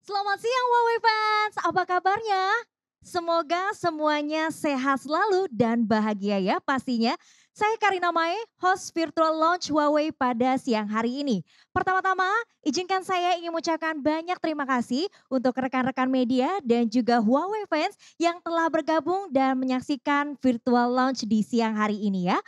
Selamat siang Huawei fans, apa kabarnya? Semoga semuanya sehat selalu dan bahagia ya pastinya. Saya Karina Mae, host virtual launch Huawei pada siang hari ini. Pertama-tama, izinkan saya ingin mengucapkan banyak terima kasih untuk rekan-rekan media dan juga Huawei fans yang telah bergabung dan menyaksikan virtual launch di siang hari ini ya.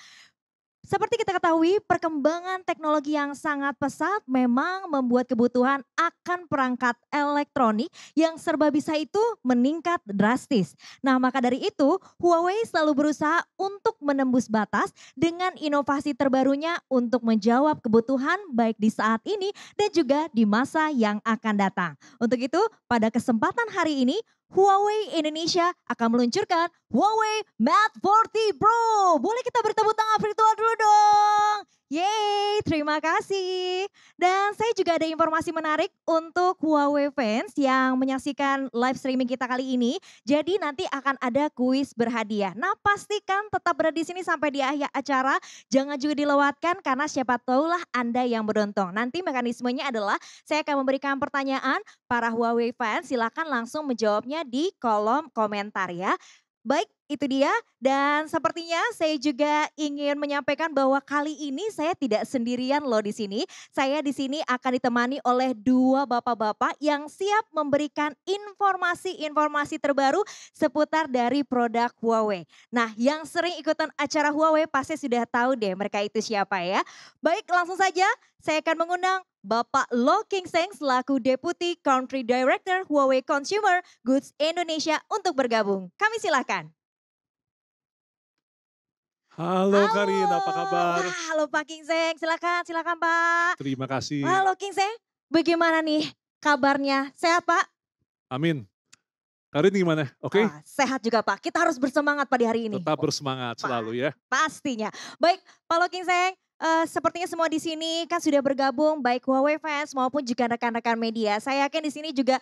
Seperti kita ketahui, perkembangan teknologi yang sangat pesat memang membuat kebutuhan akan perangkat elektronik yang serba bisa itu meningkat drastis. Nah, maka dari itu, Huawei selalu berusaha untuk menembus batas dengan inovasi terbarunya untuk menjawab kebutuhan baik di saat ini dan juga di masa yang akan datang. Untuk itu, pada kesempatan hari ini, Huawei Indonesia akan meluncurkan Huawei Mate 40 Pro. Boleh kita bertepuk tangan virtual dulu dong. Yeay, terima kasih. Dan saya juga ada informasi menarik untuk Huawei fans yang menyaksikan live streaming kita kali ini. Jadi nanti akan ada kuis berhadiah. Nah, pastikan tetap berada di sini sampai di akhir acara. Jangan juga dilewatkan karena siapa tahulah Anda yang beruntung. Nanti mekanismenya adalah saya akan memberikan pertanyaan, para Huawei fans silakan langsung menjawabnya di kolom komentar ya. Baik, itu dia. Dan sepertinya saya juga ingin menyampaikan bahwa kali ini saya tidak sendirian loh di sini. Saya di sini akan ditemani oleh dua bapak-bapak yang siap memberikan informasi-informasi terbaru seputar dari produk Huawei. Nah, yang sering ikutan acara Huawei pasti sudah tahu deh mereka itu siapa ya. Baik, langsung saja saya akan mengundang Bapak Lo King Seng selaku Deputy Country Director Huawei Consumer Goods Indonesia untuk bergabung. Kami silakan. Halo Halo, Karin, apa kabar? wah halo Pak King Seng, silakan, silakan Pak. Terima kasih. Halo King Seng, bagaimana nih kabarnya? Sehat Pak? Amin. Karin gimana? Oke? Sehat juga Pak, kita harus bersemangat pada hari ini. Tetap bersemangat Wah, selalu ya. pastinya. Baik, Pak Lo King Seng, sepertinya semua di sini kan sudah bergabung baik Huawei fans maupun juga rekan-rekan media. Saya yakin di sini juga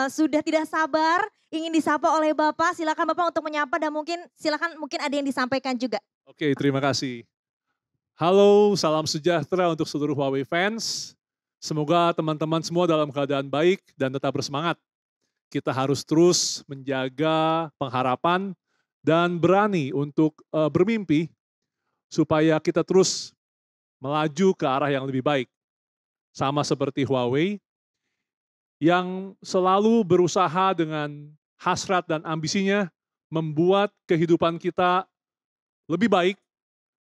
sudah tidak sabar ingin disapa oleh Bapak. Silakan Bapak untuk menyapa dan mungkin ada yang disampaikan juga. Oke, terima kasih. Halo, salam sejahtera untuk seluruh Huawei fans. Semoga teman-teman semua dalam keadaan baik dan tetap bersemangat. Kita harus terus menjaga pengharapan dan berani untuk bermimpi supaya kita terus melaju ke arah yang lebih baik. Sama seperti Huawei, yang selalu berusaha dengan hasrat dan ambisinya membuat kehidupan kita lebih baik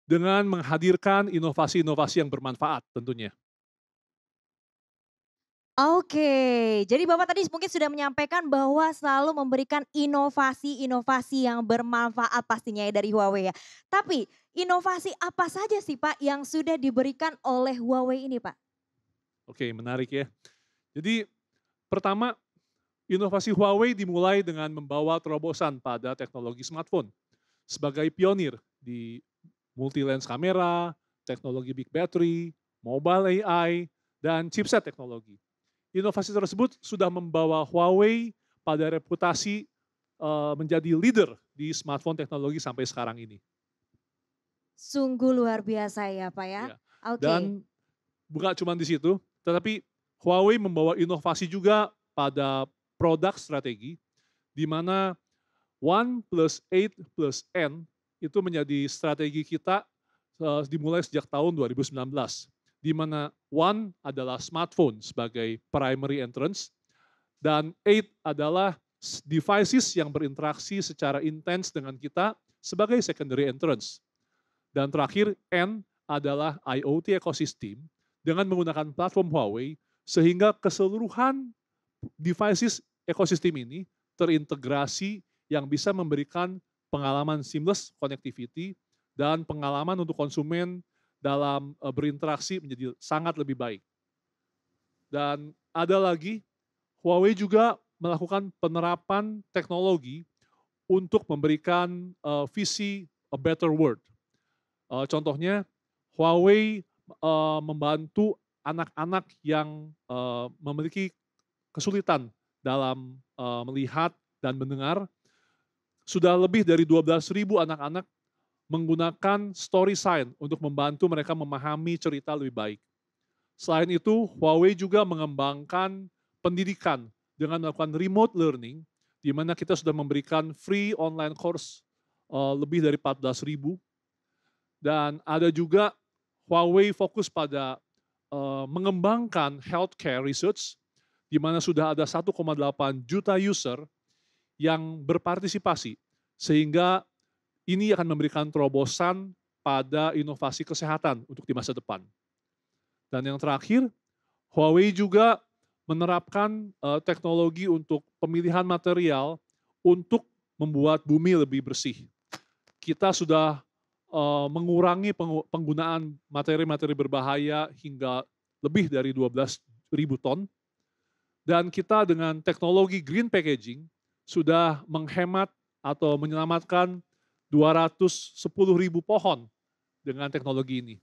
dengan menghadirkan inovasi-inovasi yang bermanfaat tentunya. Oke, jadi Bapak tadi mungkin sudah menyampaikan bahwa selalu memberikan inovasi-inovasi yang bermanfaat pastinya ya dari Huawei ya. Tapi inovasi apa saja sih Pak yang sudah diberikan oleh Huawei ini Pak? Oke, menarik ya. Jadi pertama, inovasi Huawei dimulai dengan membawa terobosan pada teknologi smartphone sebagai pionir di multi lens kamera, teknologi big battery, mobile AI, dan chipset teknologi. Inovasi tersebut sudah membawa Huawei pada reputasi menjadi leader di smartphone teknologi sampai sekarang ini. Sungguh luar biasa ya Pak ya. Ya. Oke. Dan bukan cuma di situ, tetapi Huawei membawa inovasi juga pada produk strategi, di mana One plus Eight plus N itu menjadi strategi kita dimulai sejak tahun 2019, di mana One adalah smartphone sebagai primary entrance, dan Eight adalah devices yang berinteraksi secara intens dengan kita sebagai secondary entrance. Dan terakhir, N adalah IoT ecosystem dengan menggunakan platform Huawei sehingga keseluruhan devices ekosistem ini terintegrasi yang bisa memberikan pengalaman seamless connectivity dan pengalaman untuk konsumen dalam berinteraksi menjadi sangat lebih baik. Dan ada lagi, Huawei juga melakukan penerapan teknologi untuk memberikan visi a better world. Contohnya, Huawei membantu anak-anak yang memiliki kesulitan dalam melihat dan mendengar. Sudah lebih dari 12.000 anak-anak menggunakan story sign untuk membantu mereka memahami cerita lebih baik. Selain itu, Huawei juga mengembangkan pendidikan dengan melakukan remote learning, di mana kita sudah memberikan free online course lebih dari 14.000, dan ada juga Huawei fokus pada mengembangkan healthcare research, di mana sudah ada 1,8 juta user yang berpartisipasi, sehingga ini akan memberikan terobosan pada inovasi kesehatan untuk di masa depan. Dan yang terakhir, Huawei juga menerapkan teknologi untuk pemilihan material untuk membuat bumi lebih bersih. Kita sudah mengurangi penggunaan materi-materi berbahaya hingga lebih dari 12.000 ton. Dan kita dengan teknologi green packaging sudah menghemat atau menyelamatkan 210.000 pohon dengan teknologi ini.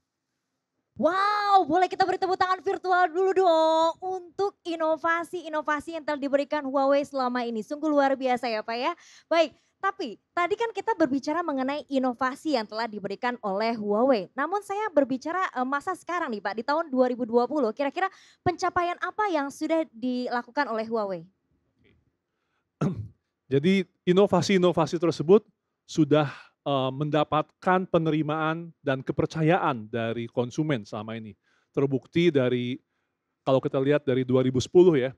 Wow, boleh kita beri tepuk tangan virtual dulu dong untuk inovasi-inovasi yang telah diberikan Huawei selama ini. Sungguh luar biasa ya Pak ya. Baik, tapi tadi kan kita berbicara mengenai inovasi yang telah diberikan oleh Huawei. Namun saya berbicara masa sekarang nih Pak, di tahun 2020 kira-kira pencapaian apa yang sudah dilakukan oleh Huawei? Jadi inovasi-inovasi tersebut sudah mendapatkan penerimaan dan kepercayaan dari konsumen selama ini. Terbukti dari, kalau kita lihat dari 2010 ya,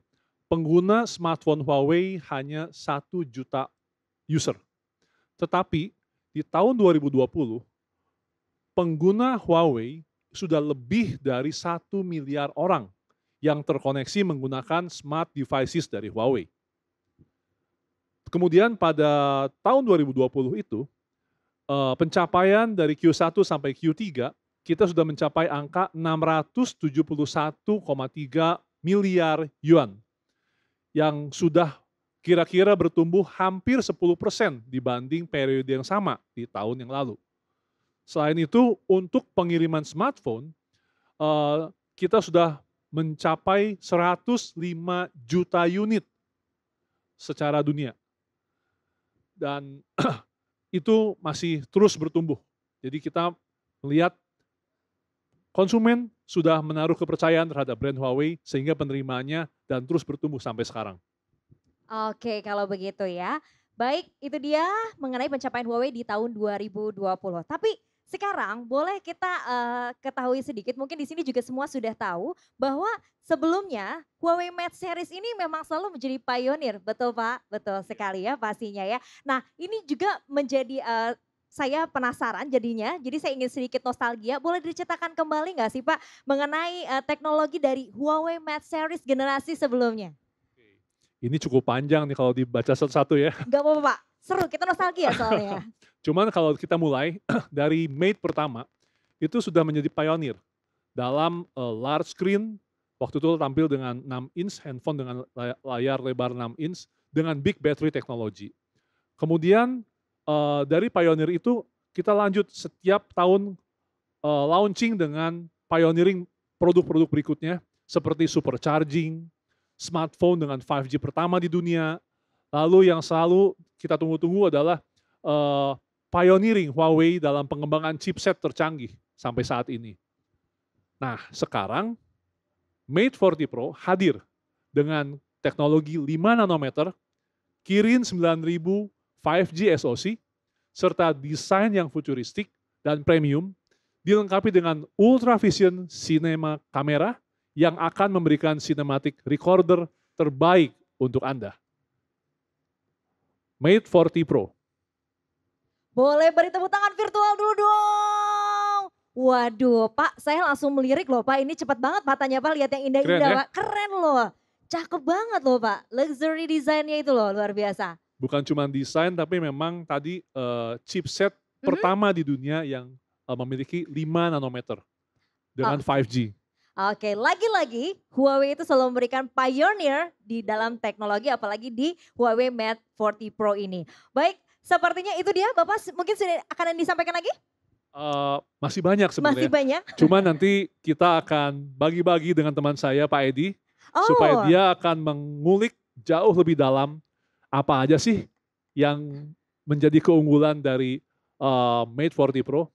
pengguna smartphone Huawei hanya 1 juta user. Tetapi di tahun 2020, pengguna Huawei sudah lebih dari 1 miliar orang yang terkoneksi menggunakan smart devices dari Huawei. Kemudian pada tahun 2020 itu, pencapaian dari Q1 sampai Q3, kita sudah mencapai angka 671,3 miliar yuan, yang sudah kira-kira bertumbuh hampir 10% dibanding periode yang sama di tahun yang lalu. Selain itu, untuk pengiriman smartphone, kita sudah mencapai 105 juta unit secara dunia. Dan itu masih terus bertumbuh. Jadi kita melihat konsumen sudah menaruh kepercayaan terhadap brand Huawei sehingga penerimaannya dan terus bertumbuh sampai sekarang. Oke, kalau begitu ya. Baik, itu dia mengenai pencapaian Huawei di tahun 2020. Tapi sekarang boleh kita ketahui sedikit, mungkin di sini juga semua sudah tahu bahwa sebelumnya Huawei Mate series ini memang selalu menjadi pionir, betul Pak? Betul sekali ya pastinya ya. Nah, ini juga menjadi saya penasaran jadinya, jadi saya ingin sedikit nostalgia, boleh diceritakan kembali nggak sih Pak mengenai teknologi dari Huawei Mate series generasi sebelumnya? Ini cukup panjang nih kalau dibaca satu-satu ya. Gak apa-apa Pak, seru kita nostalgia soalnya. Cuman kalau kita mulai dari Mate pertama, itu sudah menjadi pionir dalam large screen, waktu itu tampil dengan 6 inch handphone dengan layar lebar 6 inch dengan big battery technology. Kemudian dari pionir itu kita lanjut setiap tahun launching dengan pioneering produk-produk berikutnya seperti supercharging, smartphone dengan 5G pertama di dunia. Lalu yang selalu kita tunggu-tunggu adalah pioneering Huawei dalam pengembangan chipset tercanggih sampai saat ini. Nah, sekarang Mate 40 Pro hadir dengan teknologi 5 nanometer, Kirin 9000 5G SoC, serta desain yang futuristik dan premium, dilengkapi dengan Ultra Vision Cinema kamera yang akan memberikan cinematic recorder terbaik untuk Anda. Mate 40 Pro. Boleh beri tepuk tangan virtual dulu dong. Waduh Pak, saya langsung melirik loh Pak, ini cepet banget matanya Pak, lihat yang indah-indah Keren ya? Pak. Keren loh, cakep banget loh Pak, luxury desainnya itu loh luar biasa. Bukan cuma desain tapi memang tadi chipset pertama di dunia yang memiliki 5 nanometer dengan 5G. Oke, lagi-lagi Huawei itu selalu memberikan pioneer di dalam teknologi apalagi di Huawei Mate 40 Pro ini. Baik, sepertinya itu dia Bapak mungkin sudah akan disampaikan lagi? Masih banyak Masih sebenarnya. banyak? Cuma nanti kita akan bagi-bagi dengan teman saya Pak Edi, supaya dia akan mengulik jauh lebih dalam apa aja sih yang menjadi keunggulan dari Mate 40 Pro.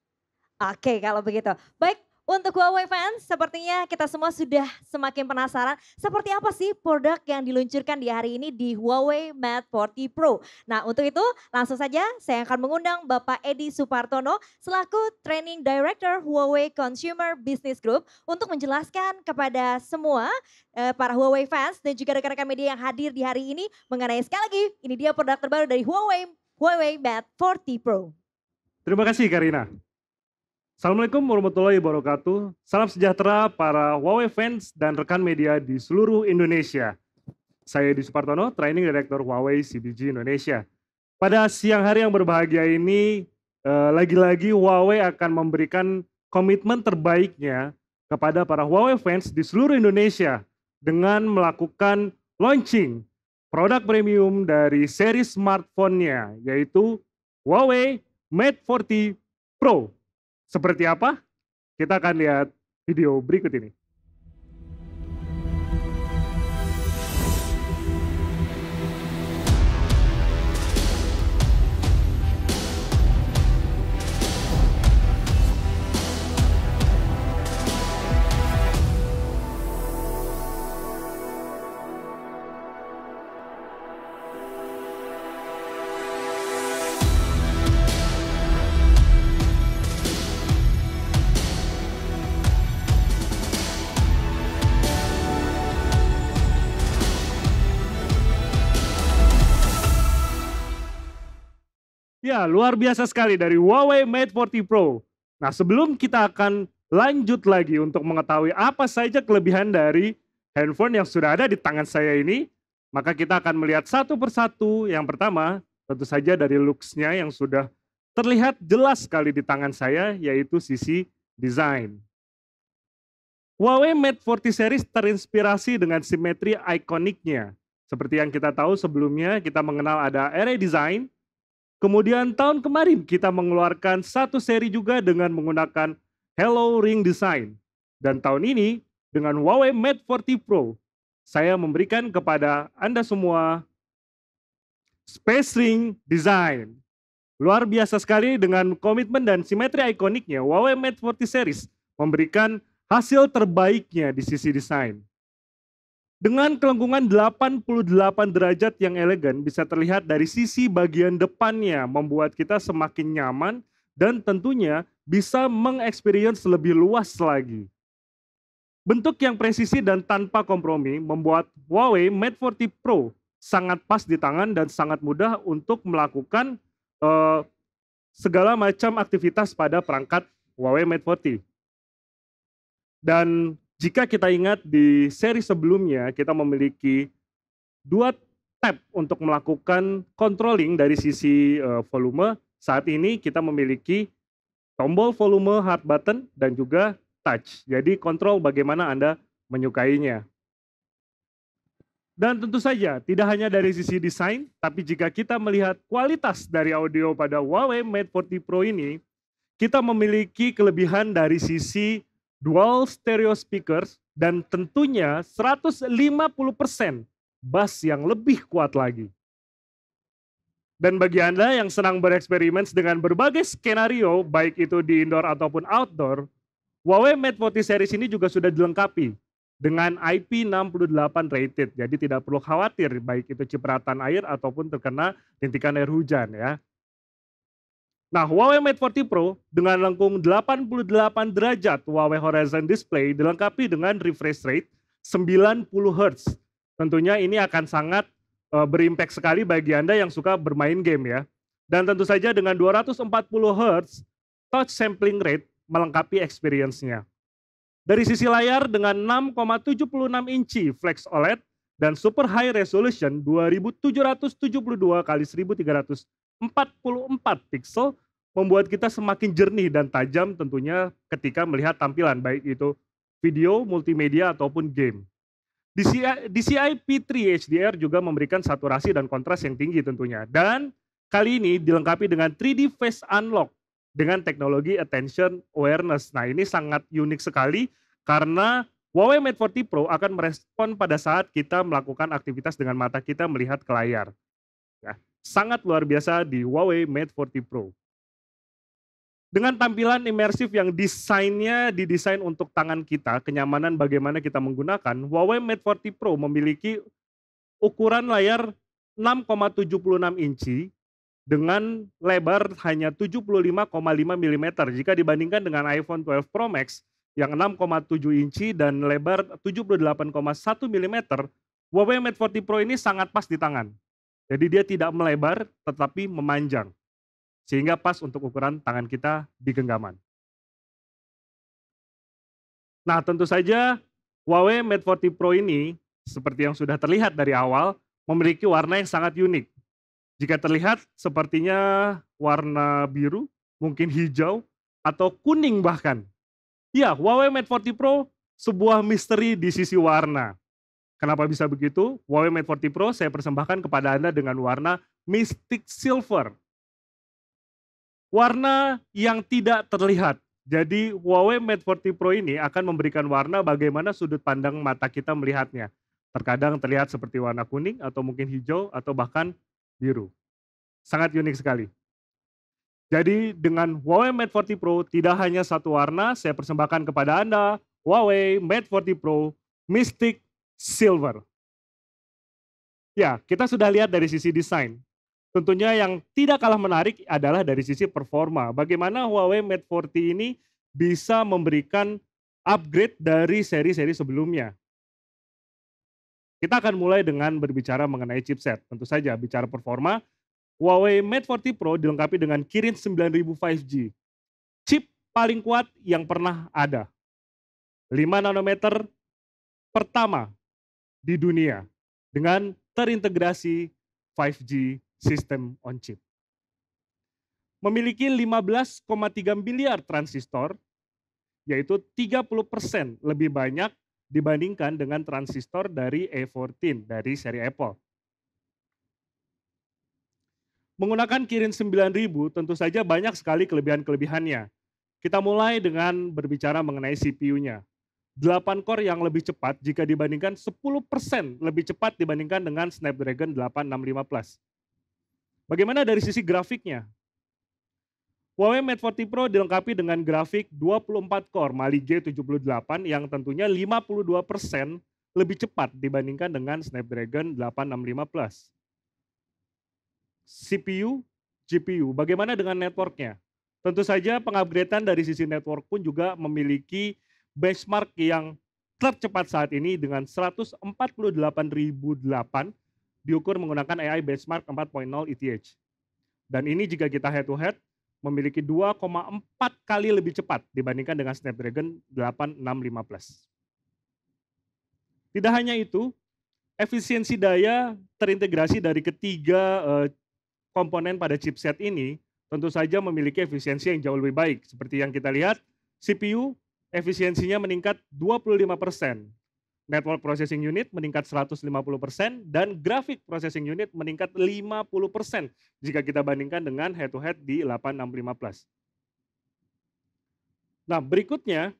Oke kalau begitu. Baik, Untuk Huawei fans, sepertinya kita semua sudah semakin penasaran seperti apa sih produk yang diluncurkan di hari ini di Huawei Mate 40 Pro. Nah untuk itu langsung saja saya akan mengundang Bapak Edi Supartono selaku Training Director Huawei Consumer Business Group untuk menjelaskan kepada semua para Huawei fans dan juga rekan-rekan media yang hadir di hari ini mengenai sekali lagi ini dia produk terbaru dari Huawei Mate 40 Pro. Terima kasih Karina. Assalamualaikum warahmatullahi wabarakatuh. Salam sejahtera para Huawei fans dan rekan media di seluruh Indonesia. Saya Edi Supartono, Training Director Huawei CBG Indonesia. Pada siang hari yang berbahagia ini, lagi-lagi Huawei akan memberikan komitmen terbaiknya kepada para Huawei fans di seluruh Indonesia dengan melakukan launching produk premium dari seri smartphone-nya, yaitu Huawei Mate 40 Pro. Seperti apa? Kita akan lihat video berikut ini. Ya, luar biasa sekali dari Huawei Mate 40 Pro. Nah, sebelum kita akan lanjut lagi untuk mengetahui apa saja kelebihan dari handphone yang sudah ada di tangan saya ini, maka kita akan melihat satu persatu. Yang pertama, tentu saja dari looks-nya yang sudah terlihat jelas sekali di tangan saya, yaitu sisi desain. Huawei Mate 40 series terinspirasi dengan simetri ikoniknya. Seperti yang kita tahu sebelumnya, kita mengenal ada array design. Kemudian tahun kemarin kita mengeluarkan satu seri juga dengan menggunakan Hello Ring Design. Dan tahun ini dengan Huawei Mate 40 Pro, saya memberikan kepada Anda semua Space Ring Design. Luar biasa sekali dengan komitmen dan simetri ikoniknya, Huawei Mate 40 series memberikan hasil terbaiknya di sisi desain. Dengan kelengkungan 88 derajat yang elegan bisa terlihat dari sisi bagian depannya, membuat kita semakin nyaman dan tentunya bisa mengexperience lebih luas lagi. Bentuk yang presisi dan tanpa kompromi membuat Huawei Mate 40 Pro sangat pas di tangan dan sangat mudah untuk melakukan segala macam aktivitas pada perangkat Huawei Mate 40. Dan jika kita ingat di seri sebelumnya kita memiliki dua tab untuk melakukan controlling dari sisi volume. Saat ini kita memiliki tombol volume hard button dan juga touch. Jadi kontrol bagaimana Anda menyukainya. Dan tentu saja tidak hanya dari sisi desain, tapi jika kita melihat kualitas dari audio pada Huawei Mate 40 Pro ini, kita memiliki kelebihan dari sisi dual stereo speakers dan tentunya 150% bass yang lebih kuat lagi. Dan bagi Anda yang senang bereksperimen dengan berbagai skenario, baik itu di indoor ataupun outdoor, Huawei Mate 40 series ini juga sudah dilengkapi dengan IP68 rated. Jadi tidak perlu khawatir baik itu cipratan air ataupun terkena rintikan air hujan ya. Nah, Huawei Mate 40 Pro dengan lengkung 88 derajat Huawei Horizon Display dilengkapi dengan refresh rate 90 Hz. Tentunya ini akan sangat berimpact sekali bagi Anda yang suka bermain game ya. Dan tentu saja dengan 240 Hz touch sampling rate melengkapi experience-nya. Dari sisi layar dengan 6,76 inci Flex OLED dan super high resolution 2772 x 1344 pixel membuat kita semakin jernih dan tajam tentunya ketika melihat tampilan baik itu video, multimedia ataupun game. DCI P3 HDR juga memberikan saturasi dan kontras yang tinggi tentunya. Dan kali ini dilengkapi dengan 3D Face Unlock dengan teknologi Attention Awareness. Nah ini sangat unik sekali karena Huawei Mate 40 Pro akan merespon pada saat kita melakukan aktivitas dengan mata kita melihat ke layar. Ya, sangat luar biasa di Huawei Mate 40 Pro. Dengan tampilan imersif yang desainnya didesain untuk tangan kita, kenyamanan bagaimana kita menggunakan, Huawei Mate 40 Pro memiliki ukuran layar 6,76 inci dengan lebar hanya 75,5 mm jika dibandingkan dengan iPhone 12 Pro Max yang 6,7 inci dan lebar 78,1 mm. Huawei Mate 40 Pro ini sangat pas di tangan. Jadi dia tidak melebar tetapi memanjang. Sehingga pas untuk ukuran tangan kita di genggaman. Nah, tentu saja Huawei Mate 40 Pro ini seperti yang sudah terlihat dari awal memiliki warna yang sangat unik. Jika terlihat sepertinya warna biru, mungkin hijau atau kuning bahkan. Ya, Huawei Mate 40 Pro sebuah misteri di sisi warna. Kenapa bisa begitu? Huawei Mate 40 Pro saya persembahkan kepada Anda dengan warna Mystic Silver. Warna yang tidak terlihat. Jadi Huawei Mate 40 Pro ini akan memberikan warna bagaimana sudut pandang mata kita melihatnya. Terkadang terlihat seperti warna kuning atau mungkin hijau atau bahkan biru. Sangat unik sekali. Jadi dengan Huawei Mate 40 Pro tidak hanya satu warna, saya persembahkan kepada Anda Huawei Mate 40 Pro Mystic Silver. Ya, kita sudah lihat dari sisi desain. Tentunya yang tidak kalah menarik adalah dari sisi performa. Bagaimana Huawei Mate 40 ini bisa memberikan upgrade dari seri-seri sebelumnya. Kita akan mulai dengan berbicara mengenai chipset. Tentu saja bicara performa, Huawei Mate 40 Pro dilengkapi dengan Kirin 9000 5G. Chip paling kuat yang pernah ada. 5 nanometer pertama di dunia dengan terintegrasi 5G System on Chip. Memiliki 15,3 miliar transistor, yaitu 30% lebih banyak dibandingkan dengan transistor dari A14 dari seri Apple. Menggunakan Kirin 9000 tentu saja banyak sekali kelebihan-kelebihannya. Kita mulai dengan berbicara mengenai CPU-nya. 8 core yang lebih cepat jika dibandingkan 10% lebih cepat dibandingkan dengan Snapdragon 865 Plus. Bagaimana dari sisi grafiknya? Huawei Mate 40 Pro dilengkapi dengan grafik 24 core Mali G78 yang tentunya 52% lebih cepat dibandingkan dengan Snapdragon 865 Plus. CPU, GPU, bagaimana dengan networknya? Tentu saja pengupgradean dari sisi network pun juga memiliki benchmark yang tercepat saat ini dengan 148.008 diukur menggunakan AI benchmark 4.0 ETH. Dan ini jika kita head to head memiliki 2,4 kali lebih cepat dibandingkan dengan Snapdragon 865 Plus. Tidak hanya itu, efisiensi daya terintegrasi dari ketiga komponen pada chipset ini tentu saja memiliki efisiensi yang jauh lebih baik. Seperti yang kita lihat, CPU efisiensinya meningkat 25%. Network Processing Unit meningkat 150% dan Graphic Processing Unit meningkat 50% jika kita bandingkan dengan head-to-head di 865 Plus. Nah, berikutnya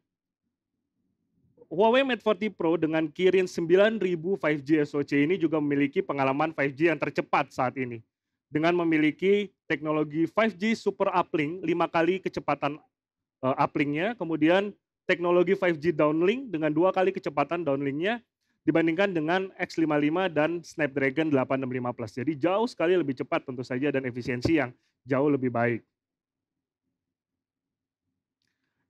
Huawei Mate 40 Pro dengan Kirin 9000 5G SoC ini juga memiliki pengalaman 5G yang tercepat saat ini. Dengan memiliki teknologi 5G Super Uplink, 5 kali kecepatan uplinknya, kemudian teknologi 5G downlink dengan 2 kali kecepatan downlinknya dibandingkan dengan X55 dan Snapdragon 865 Plus. Jadi jauh sekali lebih cepat tentu saja dan efisiensi yang jauh lebih baik.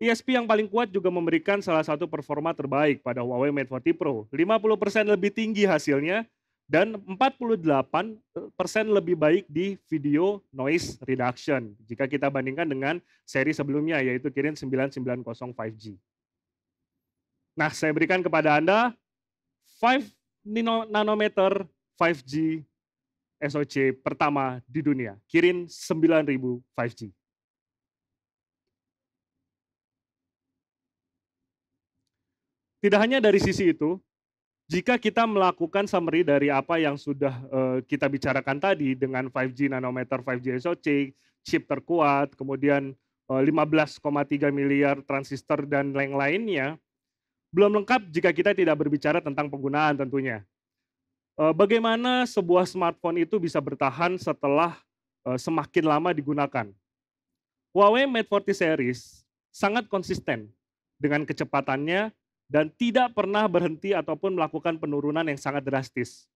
ISP yang paling kuat juga memberikan salah satu performa terbaik pada Huawei Mate 40 Pro. 50% lebih tinggi hasilnya dan 48% lebih baik di video noise reduction jika kita bandingkan dengan seri sebelumnya yaitu Kirin 990 5G. Nah, saya berikan kepada Anda 5 nanometer 5G SoC pertama di dunia, Kirin 9000 5G. Tidak hanya dari sisi itu, jika kita melakukan summary dari apa yang sudah kita bicarakan tadi dengan 5G nanometer 5G SoC, chip terkuat, kemudian 15,3 miliar transistor dan lain-lainnya, belum lengkap jika kita tidak berbicara tentang penggunaan tentunya. Bagaimana sebuah smartphone itu bisa bertahan setelah semakin lama digunakan. Huawei Mate 40 series sangat konsisten dengan kecepatannya dan tidak pernah berhenti ataupun melakukan penurunan yang sangat drastis.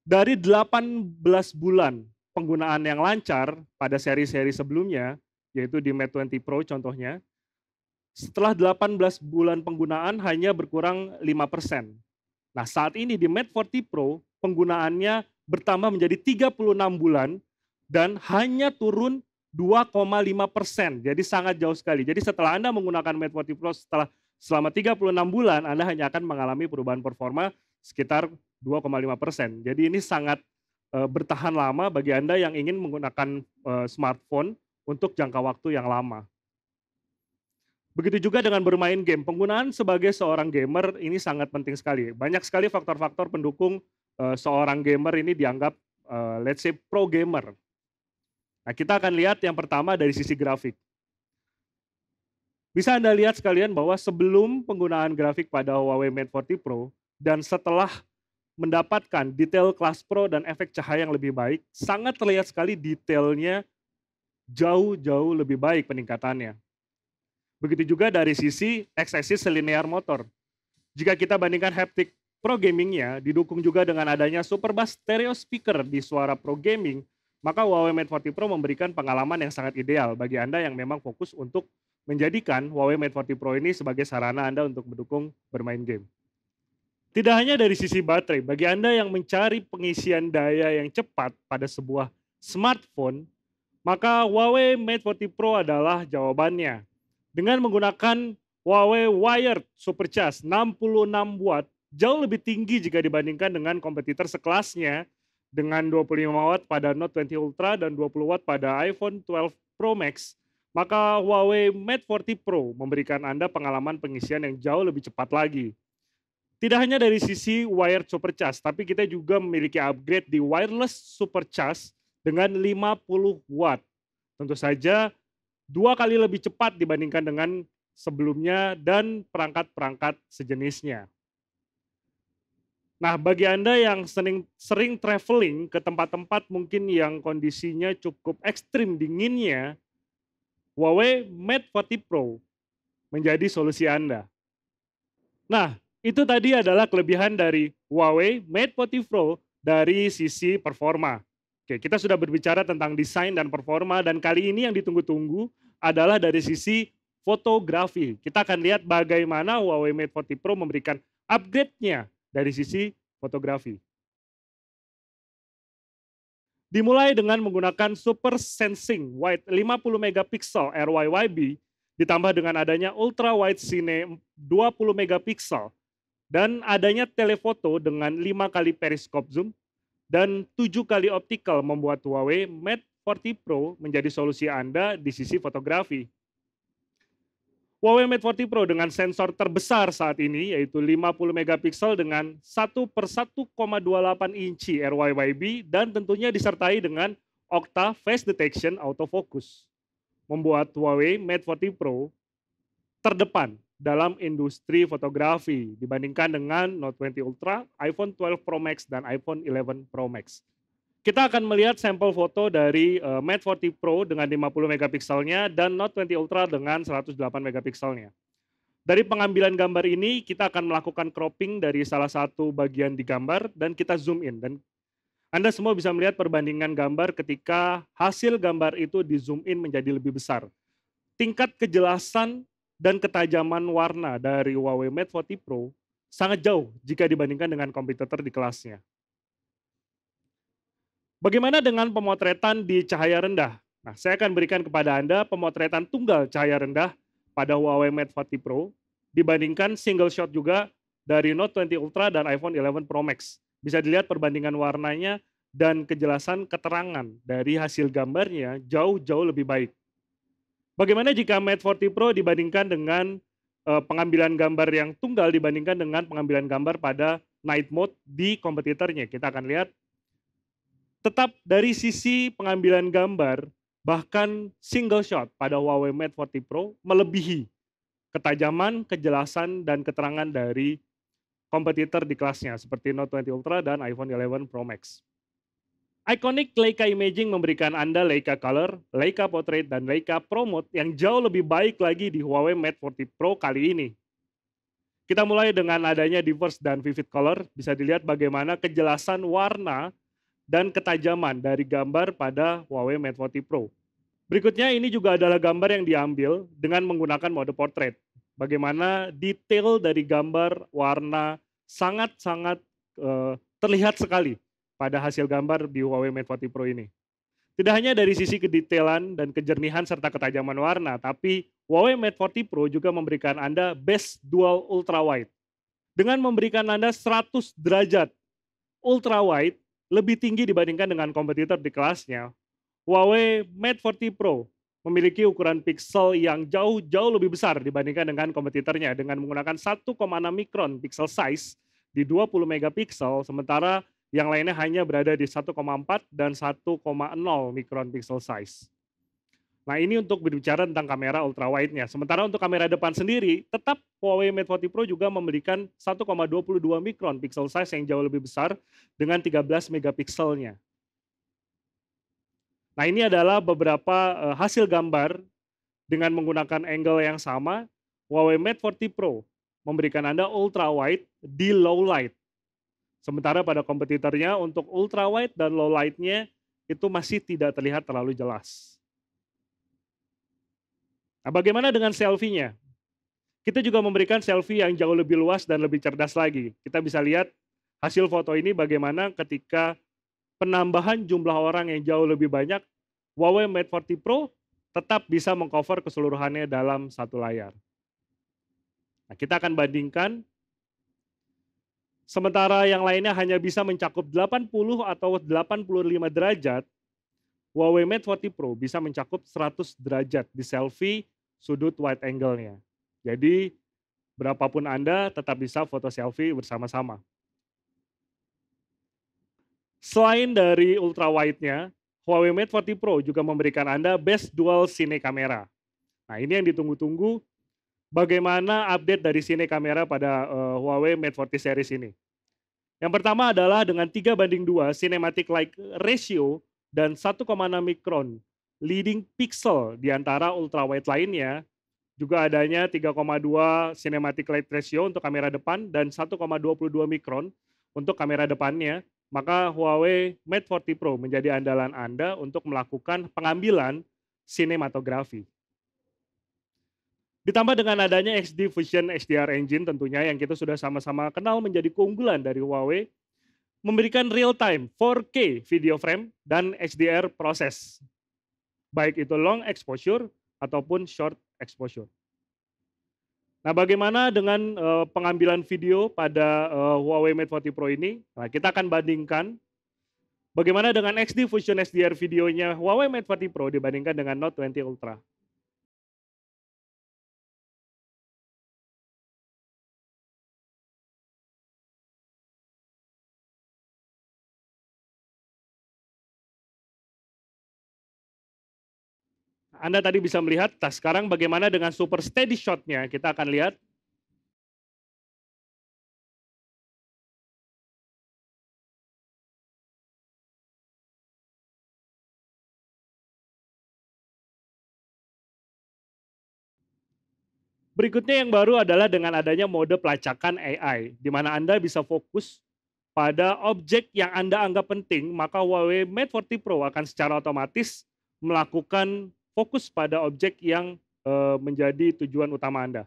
Dari 18 bulan penggunaan yang lancar pada seri-seri sebelumnya, yaitu di Mate 20 Pro contohnya, setelah 18 bulan penggunaan hanya berkurang 5%. Nah, saat ini di Mate 40 Pro penggunaannya bertambah menjadi 36 bulan dan hanya turun 2,5%. Jadi sangat jauh sekali. Jadi setelah Anda menggunakan Mate 40 Pro selama 36 bulan, Anda hanya akan mengalami perubahan performa sekitar 2,5%. Jadi ini sangat bertahan lama bagi Anda yang ingin menggunakan smartphone untuk jangka waktu yang lama. Begitu juga dengan bermain game. Penggunaan sebagai seorang gamer ini sangat penting sekali. Banyak sekali faktor-faktor pendukung seorang gamer ini dianggap let's say pro gamer. Nah, kita akan lihat yang pertama dari sisi grafik. Bisa Anda lihat sekalian bahwa sebelum penggunaan grafik pada Huawei Mate 40 Pro dan setelah mendapatkan detail kelas Pro dan efek cahaya yang lebih baik, sangat terlihat sekali detailnya jauh-jauh lebih baik peningkatannya. Begitu juga dari sisi X-axis linear motor. Jika kita bandingkan haptic pro gamingnya, didukung juga dengan adanya super bass stereo speaker di suara pro gaming, maka Huawei Mate 40 Pro memberikan pengalaman yang sangat ideal bagi Anda yang memang fokus untuk menjadikan Huawei Mate 40 Pro ini sebagai sarana Anda untuk mendukung bermain game. Tidak hanya dari sisi baterai, bagi Anda yang mencari pengisian daya yang cepat pada sebuah smartphone, maka Huawei Mate 40 Pro adalah jawabannya. Dengan menggunakan Huawei Wired Supercharge 66 watt, jauh lebih tinggi jika dibandingkan dengan kompetitor sekelasnya dengan 25 watt pada Note 20 Ultra dan 20 watt pada iPhone 12 Pro Max, maka Huawei Mate 40 Pro memberikan Anda pengalaman pengisian yang jauh lebih cepat lagi. Tidak hanya dari sisi Wired Supercharge, tapi kita juga memiliki upgrade di Wireless Supercharge dengan 50 watt. Tentu saja 2 kali lebih cepat dibandingkan dengan sebelumnya dan perangkat-perangkat sejenisnya. Nah, bagi Anda yang sering traveling ke tempat-tempat mungkin yang kondisinya cukup ekstrim dinginnya, Huawei Mate 40 Pro menjadi solusi Anda. Nah, itu tadi adalah kelebihan dari Huawei Mate 40 Pro dari sisi performa. Oke, kita sudah berbicara tentang desain dan performa, dan kali ini yang ditunggu-tunggu adalah dari sisi fotografi. Kita akan lihat bagaimana Huawei Mate 40 Pro memberikan upgrade-nya dari sisi fotografi. Dimulai dengan menggunakan Super Sensing Wide 50 megapiksel RYYB ditambah dengan adanya Ultra Wide Cine 20 megapiksel dan adanya telefoto dengan 5 kali periskop zoom dan 7 kali optical membuat Huawei Mate 40 Pro menjadi solusi Anda di sisi fotografi. Huawei Mate 40 Pro dengan sensor terbesar saat ini yaitu 50 megapiksel dengan 1/1,28 inci RYYB dan tentunya disertai dengan Okta Face Detection Autofocus, membuat Huawei Mate 40 Pro terdepan dalam industri fotografi dibandingkan dengan Note 20 Ultra, iPhone 12 Pro Max, dan iPhone 11 Pro Max. Kita akan melihat sampel foto dari Mate 40 Pro dengan 50 megapikselnya dan Note 20 Ultra dengan 108 megapikselnya. Dari pengambilan gambar ini kita akan melakukan cropping dari salah satu bagian di gambar dan kita zoom in. Dan Anda semua bisa melihat perbandingan gambar ketika hasil gambar itu di zoom in menjadi lebih besar. Tingkat kejelasan dan ketajaman warna dari Huawei Mate 40 Pro sangat jauh jika dibandingkan dengan kompetitor di kelasnya. Bagaimana dengan pemotretan di cahaya rendah? Nah, saya akan berikan kepada Anda pemotretan tunggal cahaya rendah pada Huawei Mate 40 Pro dibandingkan single shot juga dari Note 20 Ultra dan iPhone 11 Pro Max. Bisa dilihat perbandingan warnanya dan kejelasan keterangan dari hasil gambarnya jauh-jauh lebih baik. Bagaimana jika Mate 40 Pro dibandingkan dengan pengambilan gambar yang tunggal dibandingkan dengan pengambilan gambar pada night mode di kompetitornya? Kita akan lihat tetap dari sisi pengambilan gambar bahkan single shot pada Huawei Mate 40 Pro melebihi ketajaman, kejelasan, dan keterangan dari kompetitor di kelasnya seperti Note 20 Ultra dan iPhone 11 Pro Max. Iconic Leica Imaging memberikan Anda Leica Color, Leica Portrait, dan Leica Pro Mode yang jauh lebih baik lagi di Huawei Mate 40 Pro kali ini. Kita mulai dengan adanya diverse dan vivid color, bisa dilihat bagaimana kejelasan warna dan ketajaman dari gambar pada Huawei Mate 40 Pro. Berikutnya ini juga adalah gambar yang diambil dengan menggunakan mode portrait. Bagaimana detail dari gambar, warna sangat-sangat terlihat sekali pada hasil gambar di Huawei Mate 40 Pro ini. Tidak hanya dari sisi kedetailan dan kejernihan serta ketajaman warna, tapi Huawei Mate 40 Pro juga memberikan Anda Best Dual Ultra Wide. Dengan memberikan Anda 100 derajat ultra wide lebih tinggi dibandingkan dengan kompetitor di kelasnya, Huawei Mate 40 Pro memiliki ukuran pixel yang jauh lebih besar dibandingkan dengan kompetitornya dengan menggunakan 1,6 mikron pixel size di 20 megapiksel, sementara yang lainnya hanya berada di 1,4 dan 1,0 mikron pixel size. Nah ini untuk berbicara tentang kamera ultra wide-nya. Sementara untuk kamera depan sendiri, tetap Huawei Mate 40 Pro juga memberikan 1,22 mikron pixel size yang jauh lebih besar dengan 13 megapikselnya. Nah ini adalah beberapa hasil gambar dengan menggunakan angle yang sama. Huawei Mate 40 Pro memberikan Anda ultra wide di low light. Sementara pada kompetitornya untuk ultra wide dan low light-nya itu masih tidak terlihat terlalu jelas. Nah, bagaimana dengan selfie-nya? Kita juga memberikan selfie yang jauh lebih luas dan lebih cerdas lagi. Kita bisa lihat hasil foto ini bagaimana ketika penambahan jumlah orang yang jauh lebih banyak, Huawei Mate 40 Pro tetap bisa mengcover keseluruhannya dalam satu layar. Nah, kita akan bandingkan. Sementara yang lainnya hanya bisa mencakup 80 atau 85 derajat, Huawei Mate 40 Pro bisa mencakup 100 derajat di selfie sudut wide angle-nya. Jadi berapapun Anda tetap bisa foto selfie bersama-sama. Selain dari ultra wide-nya, Huawei Mate 40 Pro juga memberikan Anda Best Dual Cine Camera. Nah ini yang ditunggu-tunggu, bagaimana update dari Cine Camera pada Huawei Mate 40 series ini. Yang pertama adalah dengan 3:2 cinematic light ratio dan 1,6 mikron leading pixel di antara ultra wide lainnya, juga adanya 3,2 cinematic light ratio untuk kamera depan dan 1,22 mikron untuk kamera depannya, maka Huawei Mate 40 Pro menjadi andalan Anda untuk melakukan pengambilan sinematografi. Ditambah dengan adanya HD Fusion HDR Engine tentunya yang kita sudah sama-sama kenal menjadi keunggulan dari Huawei, memberikan real-time 4K video frame dan HDR proses, baik itu long exposure ataupun short exposure. Nah bagaimana dengan pengambilan video pada Huawei Mate 40 Pro ini? Nah kita akan bandingkan bagaimana dengan HD Fusion HDR videonya Huawei Mate 40 Pro dibandingkan dengan Note 20 Ultra. Anda tadi bisa melihat, sekarang bagaimana dengan super steady shot-nya, kita akan lihat. Berikutnya yang baru adalah dengan adanya mode pelacakan AI, di mana Anda bisa fokus pada objek yang Anda anggap penting, maka Huawei Mate 40 Pro akan secara otomatis melakukan fokus pada objek yang menjadi tujuan utama Anda.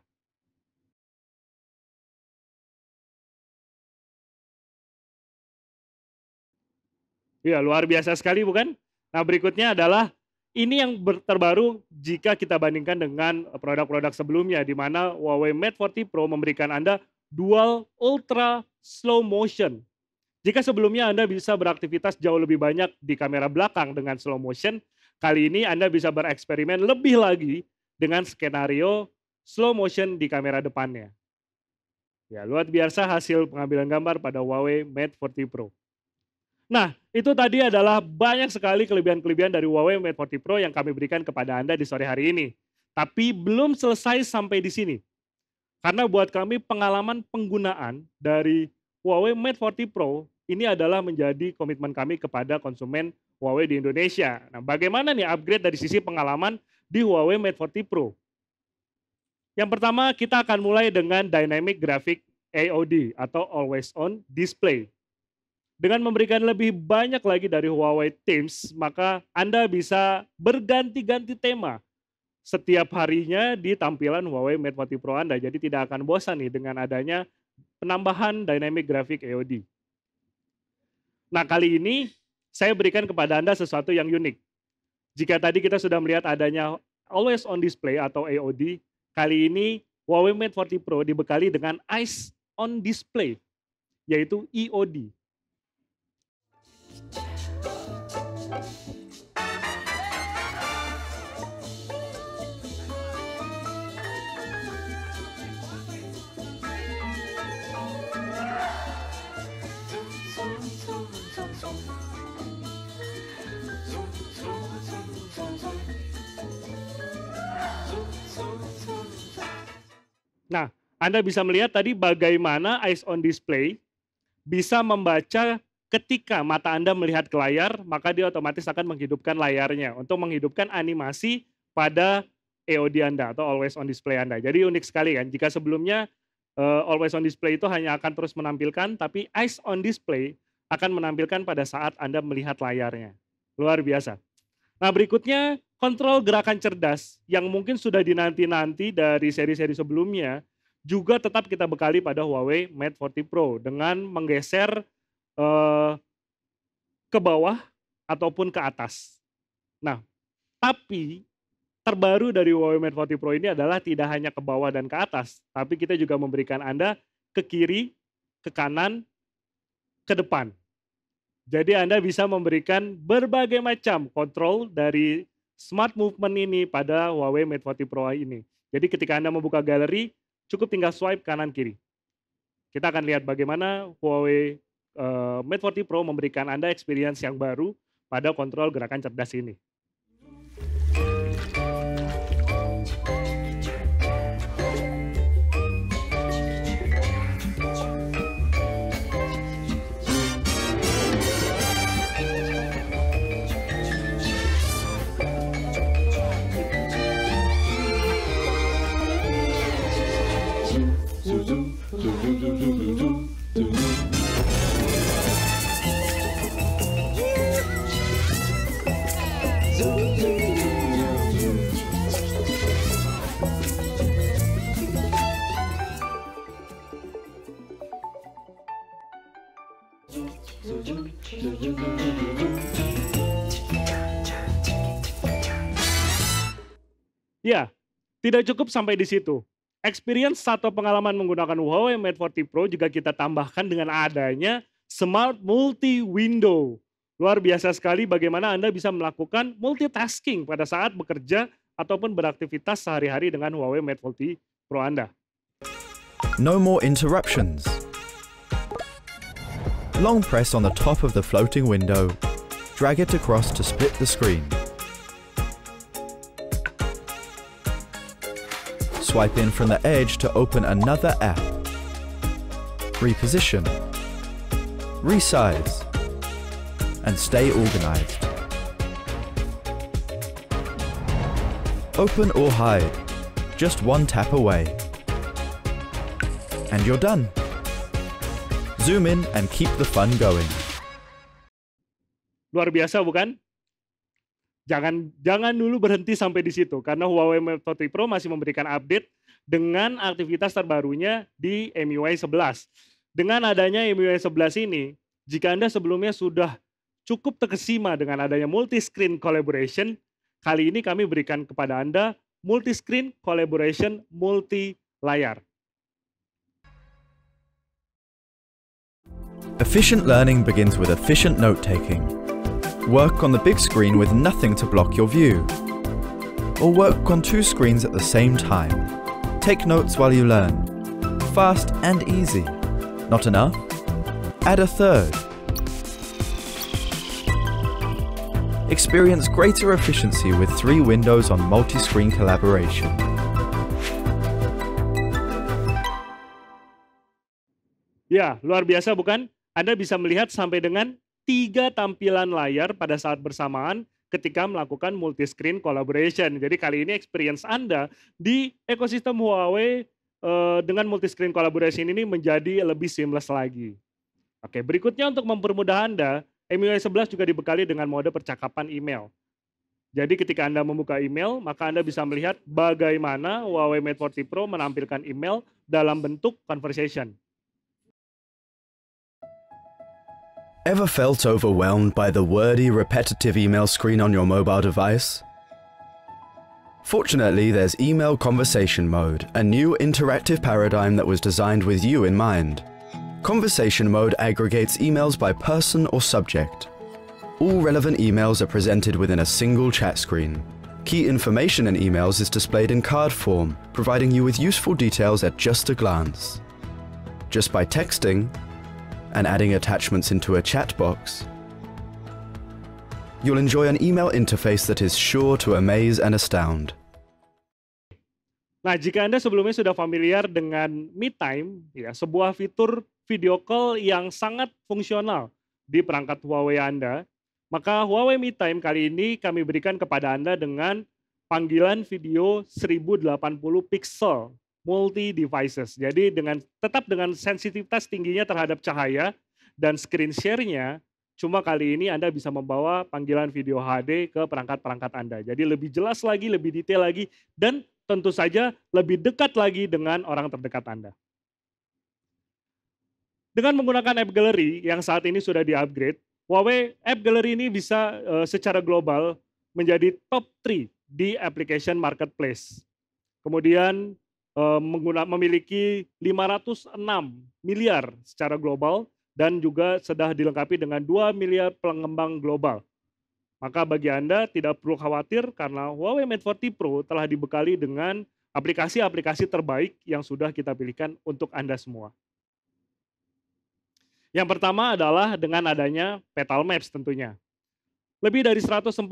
Ya, luar biasa sekali bukan? Nah berikutnya adalah ini yang terbaru jika kita bandingkan dengan produk-produk sebelumnya, di mana Huawei Mate 40 Pro memberikan Anda dual ultra slow motion. Jika sebelumnya Anda bisa beraktivitas jauh lebih banyak di kamera belakang dengan slow motion, kali ini Anda bisa bereksperimen lebih lagi dengan skenario slow motion di kamera depannya. Ya, luar biasa hasil pengambilan gambar pada Huawei Mate 40 Pro. Nah, itu tadi adalah banyak sekali kelebihan-kelebihan dari Huawei Mate 40 Pro yang kami berikan kepada Anda di sore hari ini. Tapi belum selesai sampai di sini. Karena buat kami pengalaman penggunaan dari Huawei Mate 40 Pro ini adalah menjadi komitmen kami kepada konsumen Huawei di Indonesia. Nah, bagaimana nih upgrade dari sisi pengalaman di Huawei Mate 40 Pro? Yang pertama, kita akan mulai dengan Dynamic Graphic AOD atau Always On Display. Dengan memberikan lebih banyak lagi dari Huawei Themes, maka Anda bisa berganti-ganti tema setiap harinya di tampilan Huawei Mate 40 Pro Anda. Jadi tidak akan bosan nih dengan adanya penambahan Dynamic Graphic AOD. Nah, kali ini saya berikan kepada Anda sesuatu yang unik. Jika tadi kita sudah melihat adanya Always On Display atau AOD, kali ini Huawei Mate 40 Pro dibekali dengan Eyes On Display, yaitu EOD. Nah, Anda bisa melihat tadi bagaimana Eyes On Display bisa membaca ketika mata Anda melihat ke layar, maka dia otomatis akan menghidupkan layarnya untuk menghidupkan animasi pada AOD Anda atau Always On Display Anda. Jadi unik sekali kan, jika sebelumnya Always On Display itu hanya akan terus menampilkan, tapi Eyes On Display akan menampilkan pada saat Anda melihat layarnya. Luar biasa. Nah, berikutnya kontrol gerakan cerdas yang mungkin sudah dinanti-nanti dari seri-seri sebelumnya juga tetap kita bekali pada Huawei Mate 40 Pro dengan menggeser ke bawah ataupun ke atas. Nah, tapi terbaru dari Huawei Mate 40 Pro ini adalah tidak hanya ke bawah dan ke atas, tapi kita juga memberikan Anda ke kiri, ke kanan, ke depan. Jadi Anda bisa memberikan berbagai macam kontrol dari smart movement ini pada Huawei Mate 40 Pro ini. Jadi ketika Anda membuka galeri, cukup tinggal swipe kanan kiri. Kita akan lihat bagaimana Huawei Mate 40 Pro memberikan Anda experience yang baru pada kontrol gerakan cerdas ini. Ya, tidak cukup sampai di situ. Experience atau pengalaman menggunakan Huawei Mate 40 Pro juga kita tambahkan dengan adanya Smart Multi Window. Luar biasa sekali bagaimana Anda bisa melakukan multitasking pada saat bekerja ataupun beraktivitas sehari-hari dengan Huawei Mate 40 Pro Anda. No more interruptions. Long press on the top of the floating window. Drag it across to split the screen. Swipe in from the edge to open another app. Reposition. Resize. And stay organized. Open or hide. Just one tap away. And you're done. Zoom in and keep the fun going. Luar biasa bukan? Jangan dulu berhenti sampai di situ karena Huawei Mate 40 Pro masih memberikan update dengan aktivitas terbarunya di MIUI 11. Dengan adanya MIUI 11 ini, jika Anda sebelumnya sudah cukup terkesima dengan adanya multi-screen collaboration, kali ini kami berikan kepada Anda multi-screen collaboration multi-layar. Efficient learning begins with efficient note-taking. Work on the big screen with nothing to block your view. Or work on two screens at the same time. Take notes while you learn. Fast and easy. Not enough? Add a third. Experience greater efficiency with 3 windows on multi-screen collaboration. Ya, luar biasa bukan? Anda bisa melihat sampai dengan 3 tampilan layar pada saat bersamaan ketika melakukan multi-screen collaboration. Jadi kali ini experience Anda di ekosistem Huawei dengan multi-screen collaboration ini menjadi lebih seamless lagi. Oke, berikutnya untuk mempermudah Anda, MIUI 11 juga dibekali dengan mode percakapan email. Jadi ketika Anda membuka email, maka Anda bisa melihat bagaimana Huawei Mate 40 Pro menampilkan email dalam bentuk conversation. Ever felt overwhelmed by the wordy, repetitive email screen on your mobile device? Fortunately, there's Email Conversation Mode, a new interactive paradigm that was designed with you in mind. Conversation Mode aggregates emails by person or subject. All relevant emails are presented within a single chat screen. Key information in emails is displayed in card form, providing you with useful details at just a glance. Just by texting and adding attachments into a chat box, you'll enjoy an email interface that is sure to amaze and astound. Nah, jika Anda sebelumnya sudah familiar dengan MeTime, ya, sebuah fitur video call yang sangat fungsional di perangkat Huawei Anda, maka Huawei MeTime kali ini kami berikan kepada Anda dengan panggilan video 1080 pixel multi devices. Jadi tetap dengan sensitivitas tingginya terhadap cahaya dan screen share-nya, cuma kali ini Anda bisa membawa panggilan video HD ke perangkat-perangkat Anda. Jadi lebih jelas lagi, lebih detail lagi, dan tentu saja lebih dekat lagi dengan orang terdekat Anda. Dengan menggunakan App Gallery yang saat ini sudah di-upgrade, Huawei App Gallery ini bisa secara global menjadi top 3 di application marketplace. Kemudian memiliki 506 miliar secara global dan juga sudah dilengkapi dengan 2 miliar pengembang global. Maka bagi Anda tidak perlu khawatir karena Huawei Mate 40 Pro telah dibekali dengan aplikasi-aplikasi terbaik yang sudah kita pilihkan untuk Anda semua. Yang pertama adalah dengan adanya Petal Maps tentunya. Lebih dari 140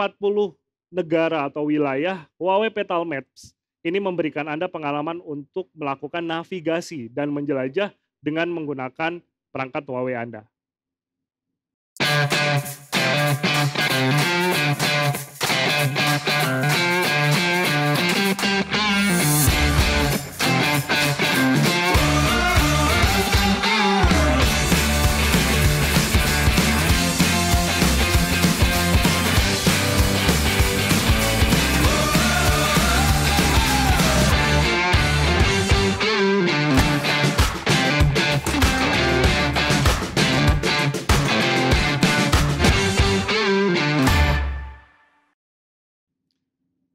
negara atau wilayah, Huawei Petal Maps ini memberikan Anda pengalaman untuk melakukan navigasi dan menjelajah dengan menggunakan perangkat Huawei Anda.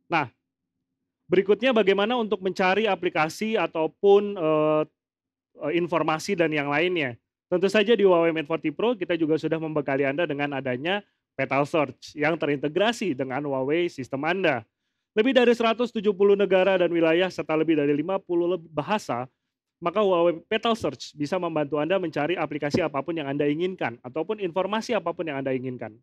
Nah, berikutnya bagaimana untuk mencari aplikasi ataupun informasi dan yang lainnya. Tentu saja di Huawei Mate 40 Pro kita juga sudah membekali Anda dengan adanya Petal Search yang terintegrasi dengan Huawei sistem Anda. Lebih dari 170 negara dan wilayah serta lebih dari 50 bahasa, maka Huawei Petal Search bisa membantu Anda mencari aplikasi apapun yang Anda inginkan ataupun informasi apapun yang Anda inginkan.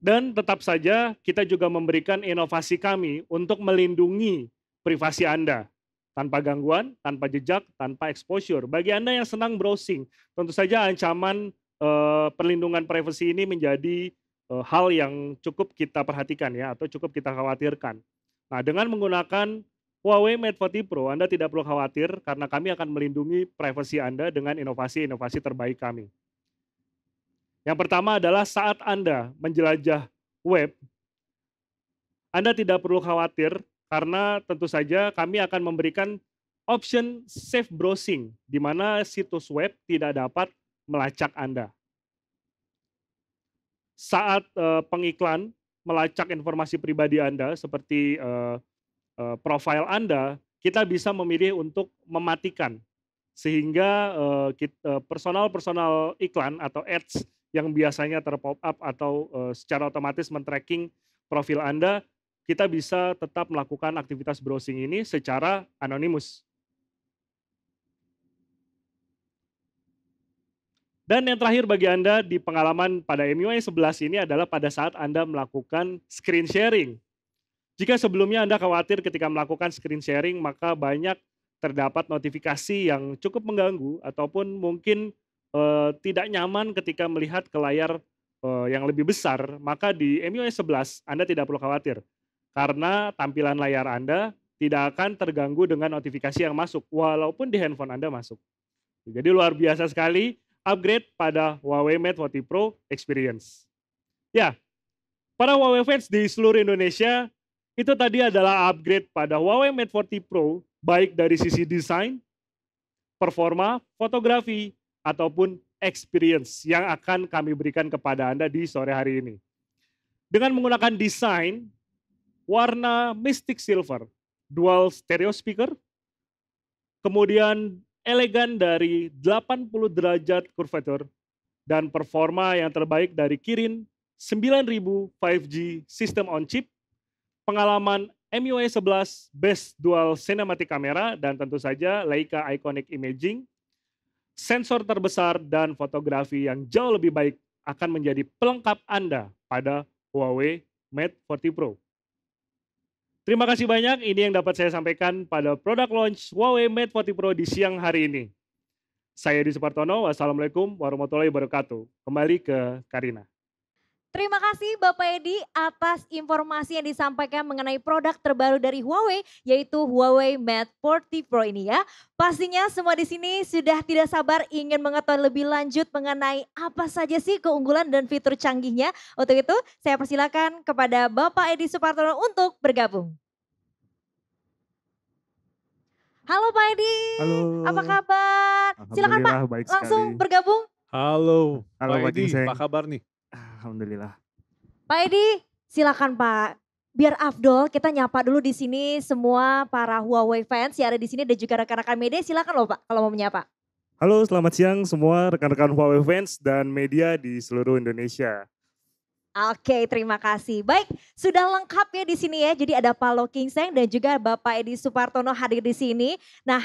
Dan tetap saja kita juga memberikan inovasi kami untuk melindungi privasi Anda. Tanpa gangguan, tanpa jejak, tanpa exposure. Bagi Anda yang senang browsing, tentu saja ancaman perlindungan privasi ini menjadi hal yang cukup kita perhatikan ya, atau cukup kita khawatirkan. Nah, dengan menggunakan Huawei Mate 40 Pro, Anda tidak perlu khawatir karena kami akan melindungi privasi Anda dengan inovasi-inovasi terbaik kami. Yang pertama adalah saat Anda menjelajah web, Anda tidak perlu khawatir karena tentu saja kami akan memberikan option safe browsing, di mana situs web tidak dapat melacak Anda. Saat pengiklan melacak informasi pribadi Anda seperti profil Anda, kita bisa memilih untuk mematikan sehingga personal iklan atau ads yang biasanya terpop up atau secara otomatis men-tracking profil Anda, kita bisa tetap melakukan aktivitas browsing ini secara anonimus. Dan yang terakhir bagi Anda di pengalaman pada MIUI 11 ini adalah pada saat Anda melakukan screen sharing. Jika sebelumnya Anda khawatir ketika melakukan screen sharing, maka banyak terdapat notifikasi yang cukup mengganggu ataupun mungkin tidak nyaman ketika melihat ke layar yang lebih besar, maka di MIUI 11 Anda tidak perlu khawatir. Karena tampilan layar Anda tidak akan terganggu dengan notifikasi yang masuk, walaupun di handphone Anda masuk. Jadi luar biasa sekali upgrade pada Huawei Mate 40 Pro Experience. Ya, para Huawei fans di seluruh Indonesia, itu tadi adalah upgrade pada Huawei Mate 40 Pro, baik dari sisi desain, performa, fotografi, ataupun experience yang akan kami berikan kepada Anda di sore hari ini. Dengan menggunakan desain warna Mystic Silver, dual stereo speaker, kemudian elegan dari 80 derajat curvature, dan performa yang terbaik dari Kirin 9000 5G System on Chip, pengalaman MIUI 11 Best Dual Cinematic Camera, dan tentu saja Leica Iconic Imaging, sensor terbesar dan fotografi yang jauh lebih baik akan menjadi pelengkap Anda pada Huawei Mate 40 Pro. Terima kasih banyak, ini yang dapat saya sampaikan pada produk launch Huawei Mate 40 Pro di siang hari ini. Saya Edi Supartono, wassalamualaikum warahmatullahi wabarakatuh. Kembali ke Karina. Terima kasih Bapak Edi atas informasi yang disampaikan mengenai produk terbaru dari Huawei, yaitu Huawei Mate 40 Pro ini ya. Pastinya semua di sini sudah tidak sabar ingin mengetahui lebih lanjut mengenai apa saja sih keunggulan dan fitur canggihnya. Untuk itu saya persilakan kepada Bapak Edi Supartono untuk bergabung. Halo Pak Edi, Halo. apa kabar? Silakan Pak, Baik langsung sekali. bergabung. Halo, Halo, Pak Pak Edi, Gingseng. apa kabar nih? Alhamdulillah. Pak Edi, silakan Pak. Biar afdol, kita nyapa dulu di sini semua para Huawei fans yang ada di sini dan juga rekan-rekan media. Silakan loh Pak, kalau mau menyapa. Halo, selamat siang semua rekan-rekan Huawei fans dan media di seluruh Indonesia. Oke, terima kasih. Baik, sudah lengkap ya di sini ya. Jadi ada Pak Lo Gingseng dan juga Bapak Edi Supartono hadir di sini. Nah,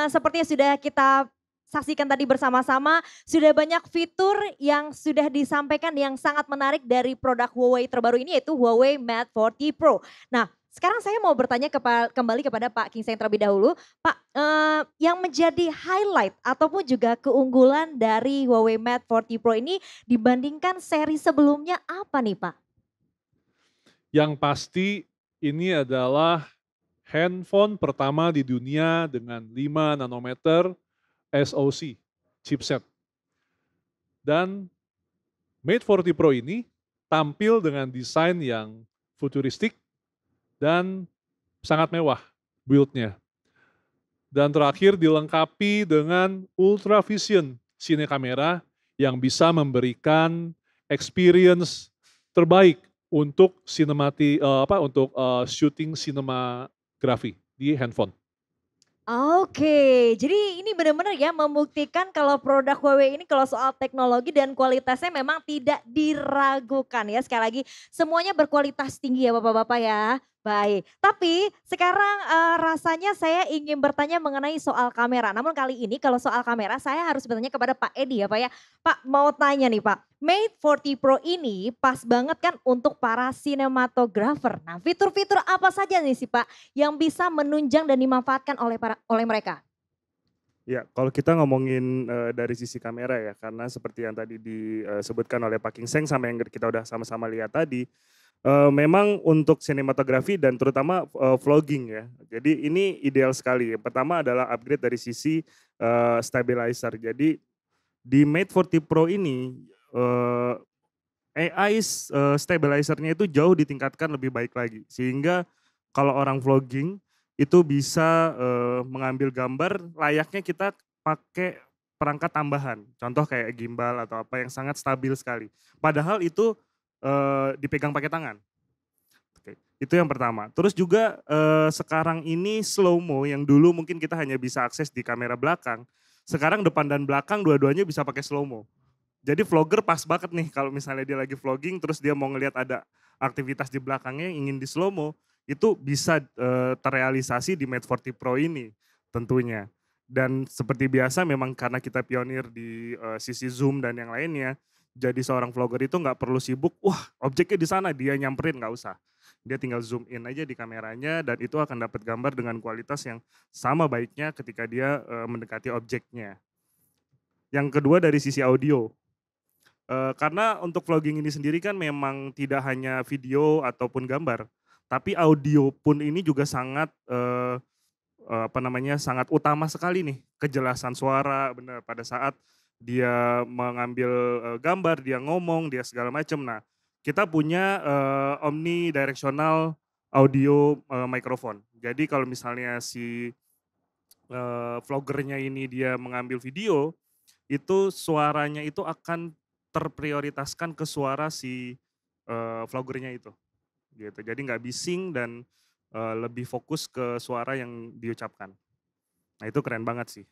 seperti yang sudah kita saksikan tadi bersama-sama, sudah banyak fitur yang sudah disampaikan yang sangat menarik dari produk Huawei terbaru ini, yaitu Huawei Mate 40 Pro. Nah, sekarang saya mau bertanya kembali kepada Pak Gingseng terlebih dahulu. Pak, yang menjadi highlight ataupun juga keunggulan dari Huawei Mate 40 Pro ini dibandingkan seri sebelumnya apa nih Pak? Yang pasti ini adalah handphone pertama di dunia dengan 5 nanometer SoC chipset. Dan Mate 40 Pro ini tampil dengan desain yang futuristik dan sangat mewah build-nya. Dan terakhir dilengkapi dengan Ultra Vision Cine Camera yang bisa memberikan experience terbaik untuk shooting sinematografi di handphone. Oke, jadi ini benar-benar ya membuktikan kalau produk Huawei ini kalau soal teknologi dan kualitasnya memang tidak diragukan ya. Sekali lagi semuanya berkualitas tinggi ya Bapak-Bapak ya. Baik, tapi sekarang rasanya saya ingin bertanya mengenai soal kamera. Namun kali ini kalau soal kamera saya harus bertanya kepada Pak Edi ya Pak ya. Pak mau tanya nih Pak, Mate 40 Pro ini pas banget kan untuk para sinematografer. Nah fitur-fitur apa saja nih sih Pak yang bisa menunjang dan dimanfaatkan oleh mereka? Ya, kalau kita ngomongin dari sisi kamera ya, karena seperti yang tadi disebutkan oleh Pak Gingseng sama yang kita udah sama-sama lihat tadi, memang untuk sinematografi dan terutama vlogging ya. Jadi ini ideal sekali. Yang pertama adalah upgrade dari sisi stabilizer. Jadi di Mate 40 Pro ini AI stabilizernya itu jauh ditingkatkan lebih baik lagi. Sehingga kalau orang vlogging itu bisa mengambil gambar layaknya kita pakai perangkat tambahan. Contoh kayak gimbal atau apa yang sangat stabil sekali. Padahal itu dipegang pakai tangan. Oke, itu yang pertama. Terus juga sekarang ini slow-mo yang dulu mungkin kita hanya bisa akses di kamera belakang. Sekarang depan dan belakang dua-duanya bisa pakai slow-mo. Jadi vlogger pas banget nih kalau misalnya dia lagi vlogging terus dia mau ngelihat ada aktivitas di belakangnya yang ingin di slow-mo, itu bisa terrealisasi di Mate 40 Pro ini tentunya. Dan seperti biasa memang karena kita pionir di sisi zoom dan yang lainnya, jadi seorang vlogger itu nggak perlu sibuk, wah objeknya di sana, dia nyamperin, nggak usah. Dia tinggal zoom in aja di kameranya dan itu akan dapat gambar dengan kualitas yang sama baiknya ketika dia mendekati objeknya. Yang kedua dari sisi audio. Karena untuk vlogging ini sendiri kan memang tidak hanya video ataupun gambar, tapi audio pun ini juga sangat sangat utama sekali nih, kejelasan suara benar pada saat dia mengambil gambar, dia ngomong, dia segala macam. Nah, kita punya omnidirectional audio microphone. Jadi kalau misalnya si vloggernya ini dia mengambil video, itu suaranya itu akan terprioritaskan ke suara si vloggernya itu. Gitu. Jadi nggak bising dan lebih fokus ke suara yang diucapkan. Nah itu keren banget sih.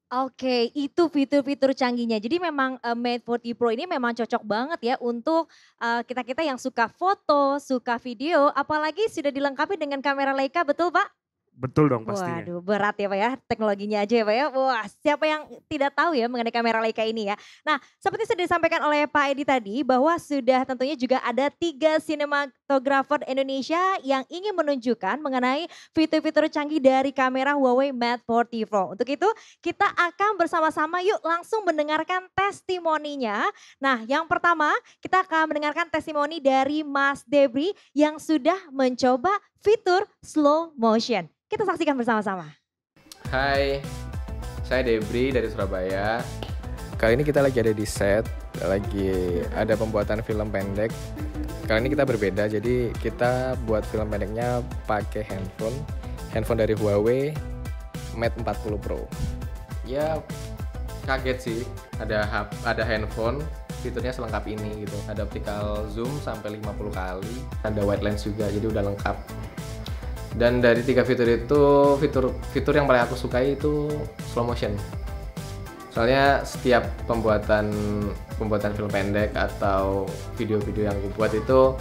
Oke, itu fitur-fitur canggihnya. Jadi memang Mate 40 Pro ini memang cocok banget ya untuk kita-kita yang suka foto, suka video, apalagi sudah dilengkapi dengan kamera Leica, betul Pak? Betul dong pastinya. Waduh, berat ya Pak ya, teknologinya aja ya Pak ya. Wah, siapa yang tidak tahu ya mengenai kamera Leica ini ya. Nah, seperti sudah disampaikan oleh Pak Edi tadi bahwa sudah tentunya juga ada 3 sinematografer Indonesia yang ingin menunjukkan mengenai fitur-fitur canggih dari kamera Huawei Mate 40 Pro. Untuk itu, kita akan bersama-sama yuk langsung mendengarkan testimoninya. Nah, yang pertama kita akan mendengarkan testimoni dari Mas Debri yang sudah mencoba fitur slow motion. Kita saksikan bersama-sama. Hai, saya Debri dari Surabaya. Kali ini kita lagi ada di set, lagi ada pembuatan film pendek. Kali ini kita berbeda, jadi kita buat film pendeknya pakai handphone dari Huawei Mate 40 Pro. Ya kaget sih, ada handphone, fiturnya selengkap ini gitu. Ada optical zoom sampai 50 kali, ada wide lens juga, jadi udah lengkap. Dan dari 3 fitur itu, fitur yang paling aku sukai itu slow motion. Soalnya setiap pembuatan film pendek atau video-video yang aku buat itu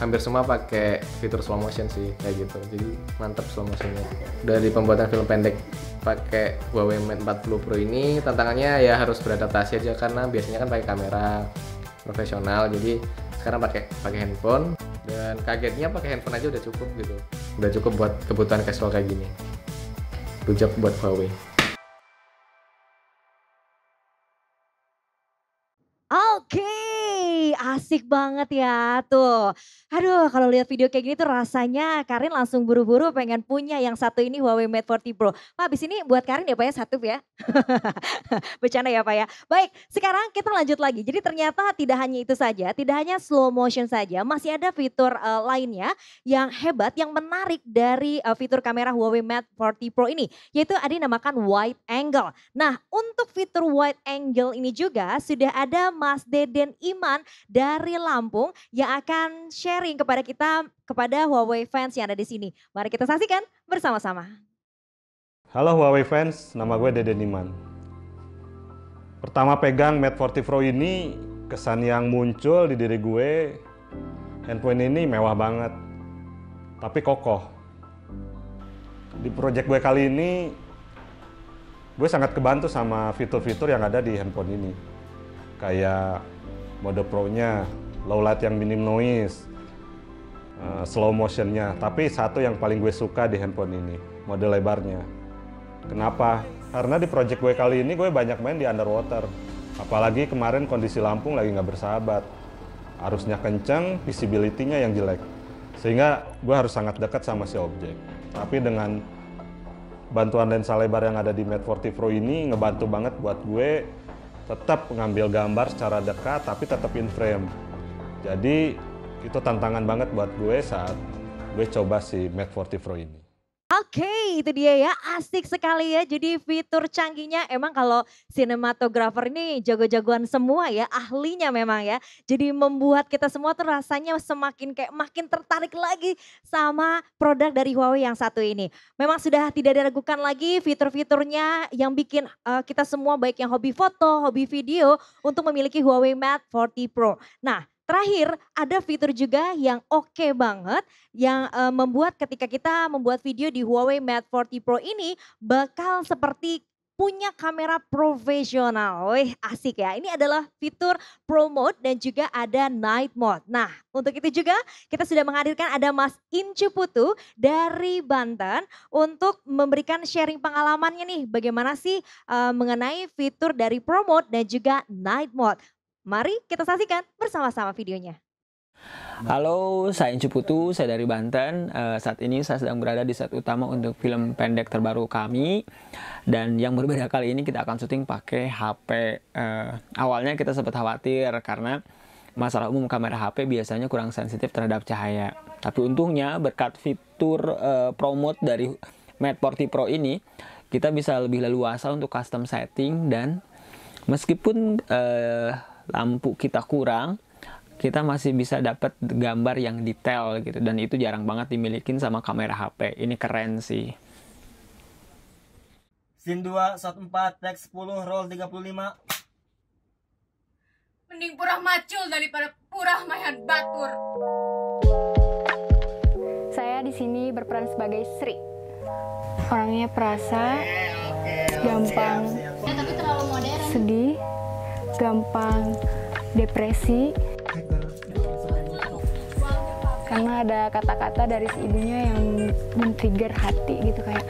hampir semua pakai fitur slow motion sih, kayak gitu. Jadi mantap slow motionnya. Dari pembuatan film pendek pakai Huawei Mate 40 Pro ini tantangannya ya harus beradaptasi aja karena biasanya kan pakai kamera profesional. Jadi sekarang pakai handphone. Dan kagetnya pakai handphone aja udah cukup gitu. Udah cukup buat kebutuhan casual kayak gini. Good job buat Huawei. Oke, asik banget ya tuh. Aduh, kalau lihat video kayak gini tuh rasanya Karin langsung buru-buru pengen punya yang satu ini Huawei Mate 40 Pro. Pak, habis ini buat Karin ya Pak ya, satu ya. Bercanda ya Pak ya. Baik, sekarang kita lanjut lagi. Jadi ternyata tidak hanya itu saja, tidak hanya slow motion saja, masih ada fitur lainnya yang hebat, yang menarik dari fitur kamera Huawei Mate 40 Pro ini. Yaitu ada yang dinamakan wide angle. Nah, untuk fitur wide angle ini juga sudah ada Mas Deden Iman dari Lampung yang akan sharing kepada kita, kepada Huawei fans yang ada di sini. Mari kita saksikan bersama-sama. Halo Huawei fans, nama gue Deden Iman. Pertama pegang Mate 40 Pro ini, kesan yang muncul di diri gue, handphone ini mewah banget, tapi kokoh. Di project gue kali ini, gue sangat kebantu sama fitur-fitur yang ada di handphone ini. Kayak mode Pro-nya, low light yang minim noise, slow motion-nya. Tapi satu yang paling gue suka di handphone ini, mode lebarnya. Kenapa? Karena di project gue kali ini gue banyak main di underwater. Apalagi kemarin kondisi Lampung lagi nggak bersahabat. Arusnya kenceng, visibility-nya yang jelek. Sehingga gue harus sangat dekat sama si objek. Tapi dengan bantuan lensa lebar yang ada di Mate 40 Pro ini ngebantu banget buat gue tetap mengambil gambar secara dekat tapi tetap in frame. Jadi itu tantangan banget buat gue saat gue coba si Mate 40 Pro ini. Oke, itu dia ya, asik sekali ya. Jadi fitur canggihnya emang kalau sinematografer ini jago-jagoan semua ya, ahlinya memang ya. Jadi membuat kita semua tuh rasanya semakin kayak makin tertarik lagi sama produk dari Huawei yang satu ini. Memang sudah tidak diragukan lagi fitur-fiturnya yang bikin kita semua baik yang hobi foto, hobi video untuk memiliki Huawei Mate 40 Pro. Nah, terakhir ada fitur juga yang oke banget yang membuat ketika kita membuat video di Huawei Mate 40 Pro ini bakal seperti punya kamera profesional. Wih, asik ya. Ini adalah fitur Pro Mode dan juga ada Night Mode. Nah, untuk itu juga kita sudah menghadirkan ada Mas Incu Putu dari Banten untuk memberikan sharing pengalamannya nih. Bagaimana sih mengenai fitur dari Pro Mode dan juga Night Mode. Mari kita saksikan bersama-sama videonya. Halo, saya Incu Putu, saya dari Banten. Saat ini saya sedang berada di set utama untuk film pendek terbaru kami. Dan yang berbeda kali ini kita akan syuting pakai HP. Awalnya kita sempat khawatir karena masalah umum kamera HP biasanya kurang sensitif terhadap cahaya. Tapi untungnya berkat fitur Pro Mode dari Mate 40 Pro ini, kita bisa lebih leluasa untuk custom setting dan meskipun lampu kita kurang, kita masih bisa dapat gambar yang detail gitu, dan itu jarang banget dimilikin sama kamera HP. Ini keren sih. Scene 2, shot 4, take 10, roll 35. Mending purah macul daripada purah mayan batur. Saya di sini berperan sebagai Sri. Orangnya perasa, gampang Tapi terlalu modern. sedih, gampang depresi. Karena ada kata-kata dari si ibunya yang men-trigger hati gitu, kayak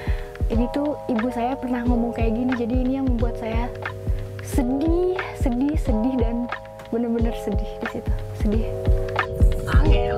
ini tuh ibu saya pernah ngomong kayak gini, jadi ini yang membuat saya sedih dan bener-bener sedih di situ, sedih. Angel.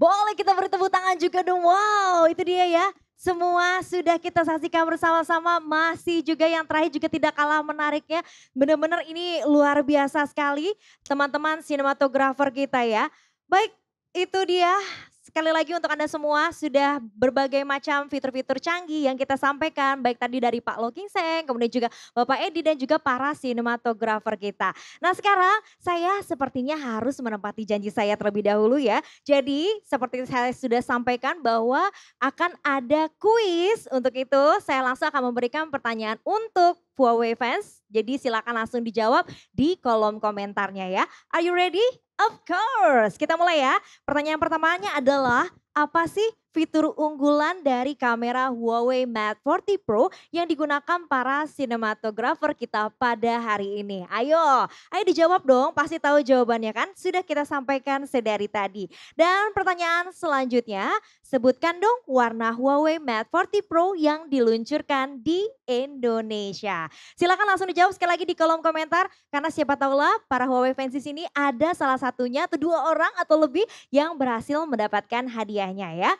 Boleh kita bertepuk tangan juga dong. Wow, itu dia ya. Semua sudah kita saksikan bersama-sama. Masih juga yang terakhir juga tidak kalah menariknya. Benar-benar ini luar biasa sekali teman-teman sinematografer kita ya. Baik, itu dia. Sekali lagi untuk Anda semua sudah berbagai macam fitur-fitur canggih yang kita sampaikan. Baik tadi dari Pak Loking Seng, kemudian juga Bapak Edi dan juga para sinematografer kita. Nah sekarang saya sepertinya harus menepati janji saya terlebih dahulu ya. Jadi seperti saya sudah sampaikan bahwa akan ada kuis. Untuk itu saya langsung akan memberikan pertanyaan untuk Huawei fans. Jadi silakan langsung dijawab di kolom komentarnya ya. Are you ready? Of course. Kita mulai ya. Pertanyaan pertamanya adalah apa sih fitur unggulan dari kamera Huawei Mate 40 Pro yang digunakan para sinematografer kita pada hari ini? Ayo dijawab dong, pasti tahu jawabannya kan? Sudah kita sampaikan sedari tadi. Dan pertanyaan selanjutnya, sebutkan dong warna Huawei Mate 40 Pro yang diluncurkan di Indonesia. Silakan langsung dijawab sekali lagi di kolom komentar, karena siapa tahulah para Huawei fans di sini ada salah satunya atau dua orang atau lebih yang berhasil mendapatkan hadiahnya ya.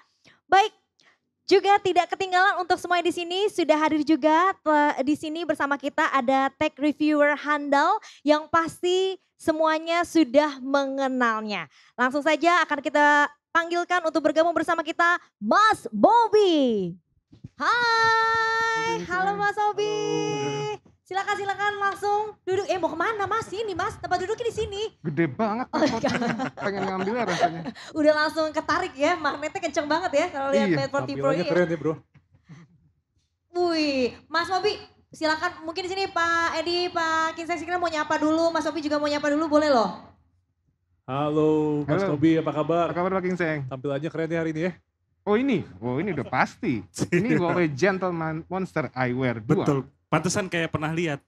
Baik, juga tidak ketinggalan untuk semua yang di sini sudah hadir juga di sini bersama kita ada tech reviewer handal yang pasti semuanya sudah mengenalnya. Langsung saja akan kita panggilkan untuk bergabung bersama kita Mas Bobby. Hai, halo Mas Bobby. Silakan langsung duduk. Mau kemana Mas? Ini Mas, tempat duduknya di sini. Gede banget potnya, pengen ngambilnya rasanya. Udah langsung ketarik ya, magnetnya kenceng banget ya kalau lihat Mate 40 Pro ini. Keren ya bro. Wih, Mas Bobby silakan mungkin di sini Pak Edi, Pak Kinseng mau nyapa dulu, Mas Bobby juga mau nyapa dulu, boleh loh. Halo Mas Bobby, apa kabar? Apa kabar Pak Kinseng? Tampilannya keren ya hari ini ya. Oh ini udah pasti. Ini Huawei Gentleman Monster Eyewear 2. Betul, pantesan kayak pernah lihat.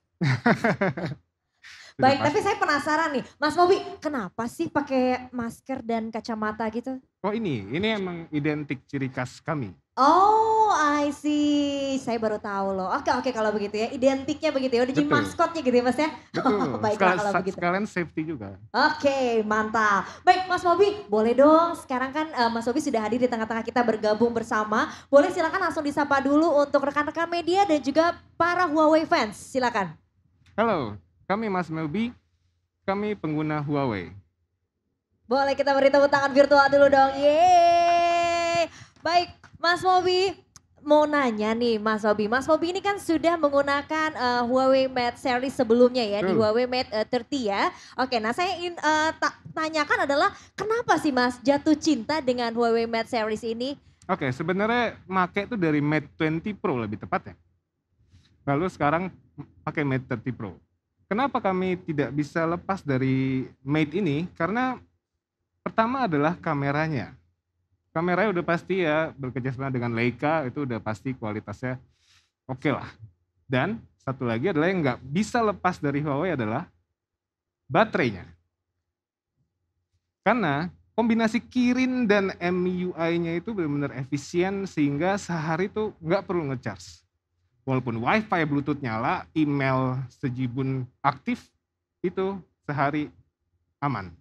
Baik, tapi saya penasaran nih, Mas Bobby, kenapa sih pakai masker dan kacamata gitu? Oh ini emang identik ciri khas kami. Oh, Oh, I see. Saya baru tahu loh. Oke kalau begitu ya. Identiknya begitu ya. Udah jadi Betul. maskotnya gitu ya Mas ya. Betul. Baiklah kalau begitu. Sekalian safety juga. Oke, mantap. Baik Mas Mobi, boleh dong. Sekarang kan Mas Mobi sudah hadir di tengah-tengah kita bergabung bersama. Boleh silakan langsung disapa dulu untuk rekan-rekan media dan juga para Huawei fans. Silakan. Halo, kami Mas Mobi. Kami pengguna Huawei. Boleh kita beri tepuk tangan virtual dulu dong. Yeay. Baik, Mas Mobi, mau nanya nih Mas Mobi. Mas Mobi ini kan sudah menggunakan Huawei Mate series sebelumnya ya, di Huawei Mate 30 ya. Oke, nah saya ingin tanyakan adalah kenapa sih Mas jatuh cinta dengan Huawei Mate series ini? Oke, sebenarnya make itu dari Mate 20 Pro lebih tepat ya. Lalu sekarang pakai Mate 30 Pro. Kenapa kami tidak bisa lepas dari Mate ini? Karena pertama adalah kameranya. Kameranya udah pasti ya bekerjasama dengan Leica, itu udah pasti kualitasnya oke lah. Dan satu lagi adalah yang nggak bisa lepas dari Huawei adalah baterainya. Karena kombinasi Kirin dan MIUI-nya itu benar-benar efisien sehingga sehari tuh nggak perlu ngecharge. Walaupun Wi-Fi, Bluetooth nyala, email sejibun aktif, itu sehari aman.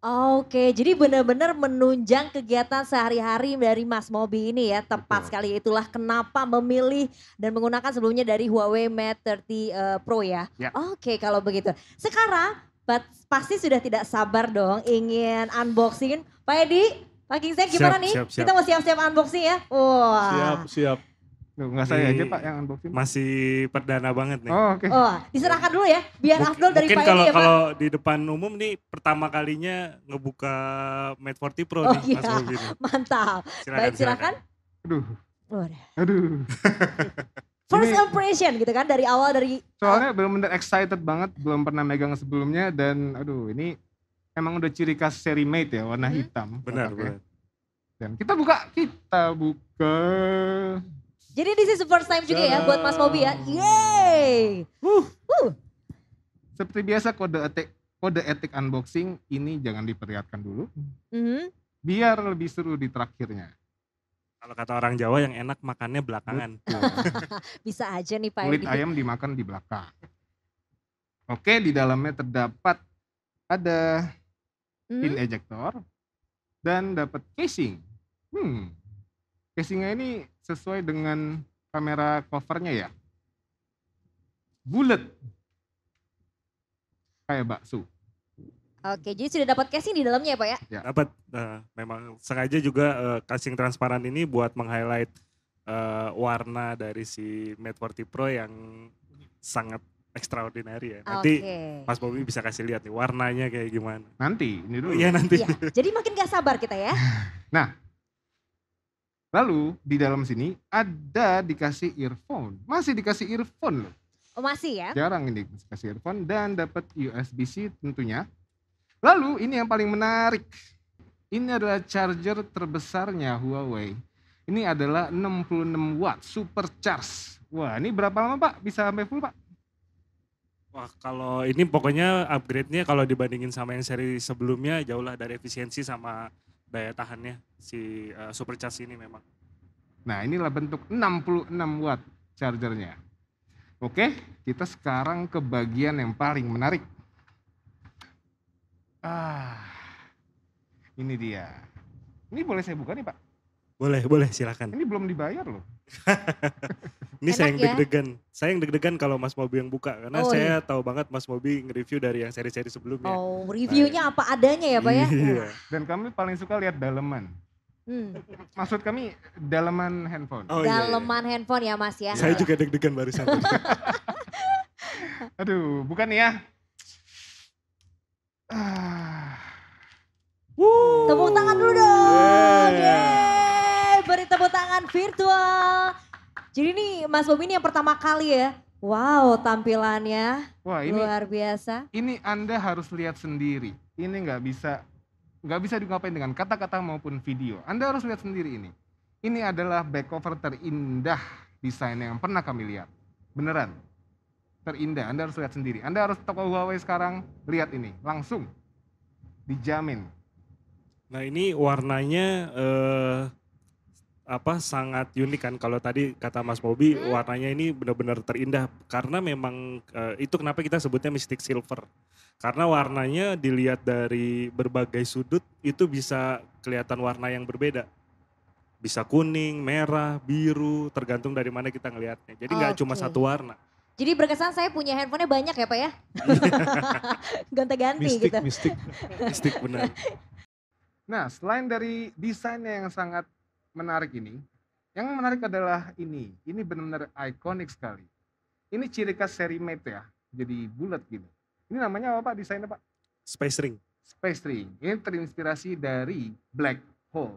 Oke, jadi benar-benar menunjang kegiatan sehari-hari dari Mas Mobi ini ya. Tepat sekali, itulah kenapa memilih dan menggunakan sebelumnya dari Huawei Mate 30 Pro ya. Oke, kalau begitu. Sekarang pasti sudah tidak sabar dong ingin unboxing. Pak Edi, Pak Kingsen gimana nih? Siap. Kita mau siap-siap unboxing ya. Wah. Siap. Nggak saya aja Pak yang unboxing. Masih perdana banget nih. Oh, oke. Oh, diserahkan dulu ya, biar afdol dari Pak Edi ya Pak. Kalau di depan umum nih pertama kalinya ngebuka Mate 40 Pro nih Mas Mobi nih. Mantap. Baik silakan. Aduh. First impression gitu kan dari awal dari. Soalnya benar-benar excited banget, belum pernah megang sebelumnya dan aduh ini emang udah ciri khas seri Mate ya, warna hitam. Benar. Dan kita buka. Jadi this is the first time juga ya buat Mas Mobi ya. Yeay. Seperti biasa kode etik unboxing ini jangan diperlihatkan dulu. Biar lebih seru di terakhirnya. Kalau kata orang Jawa yang enak makannya belakangan. Bisa aja nih Pak Kulit Edi. ayam dimakan di belakang. Oke, di dalamnya terdapat ada pin ejector dan dapat casing. Casingnya ini sesuai dengan kamera covernya ya. Bulat. Kayak bakso. Oke, jadi sudah dapat casing di dalamnya ya Pak ya? Dapat. Memang sengaja juga casing transparan ini buat meng-highlight warna dari si Mate 40 Pro yang sangat extraordinary ya. Nanti Mas Mobi bisa kasih lihat nih warnanya kayak gimana. Nanti, ini dulu. Iya nanti. Ya, jadi makin gak sabar kita ya. Nah, lalu di dalam sini ada dikasih earphone. Masih dikasih earphone loh. Oh masih ya? Jarang ini dikasih earphone dan dapat USB-C tentunya. Lalu ini yang paling menarik. Ini adalah charger terbesarnya Huawei. Ini adalah 66 watt super charge. Wah ini berapa lama Pak? Bisa sampai full Pak? Wah kalau ini pokoknya upgrade-nya kalau dibandingin sama yang seri sebelumnya jauh lah dari efisiensi sama daya tahannya si supercharge ini memang. Nah inilah bentuk 66 watt chargernya. Oke, kita sekarang ke bagian yang paling menarik. Ini dia. Ini boleh saya buka nih Pak? Boleh silakan. Ini belum dibayar loh. Ini saya yang ya? deg-degan. Saya yang deg-degan kalau Mas Mobi yang buka karena saya tahu banget Mas Mobi nge-review dari yang seri-seri sebelumnya. Oh, reviewnya apa adanya ya Pak ya? Iya. Dan kami paling suka lihat daleman. Maksud kami daleman handphone. Oh, iya. Daleman handphone ya Mas ya. Saya juga deg-degan barusan. Aduh, bukan ya. Tepuk tangan dulu dong. Yeay, beri tepuk tangan virtual. Jadi nih Mas Bobi ini yang pertama kali ya. Wow, tampilannya Wah, ini luar biasa. Ini Anda harus lihat sendiri. Ini nggak bisa digapain dengan kata-kata maupun video. Anda harus lihat sendiri ini. Ini adalah back cover terindah desain yang pernah kami lihat. Beneran. Terindah, Anda harus lihat sendiri. Anda harus toko Huawei sekarang, lihat ini. Langsung. Dijamin. Nah ini warnanya sangat unik kan. Kalau tadi kata Mas Bobi warnanya ini benar-benar terindah karena memang itu kenapa kita sebutnya Mystic Silver. Karena warnanya dilihat dari berbagai sudut itu bisa kelihatan warna yang berbeda. Bisa kuning, merah, biru, tergantung dari mana kita ngelihatnya. Jadi nggak cuma satu warna. Jadi berkesan saya punya handphonenya banyak ya Pak ya? Gonta-ganti Mistik, gitu. Mistik benar. Nah, selain dari desainnya yang sangat menarik ini, yang menarik adalah ini. Ini benar-benar ikonik sekali. Ini ciri khas seri Mate ya, jadi bulat gini. Ini namanya apa Pak desainnya Pak? Space Ring. Space Ring. Ini terinspirasi dari black hole.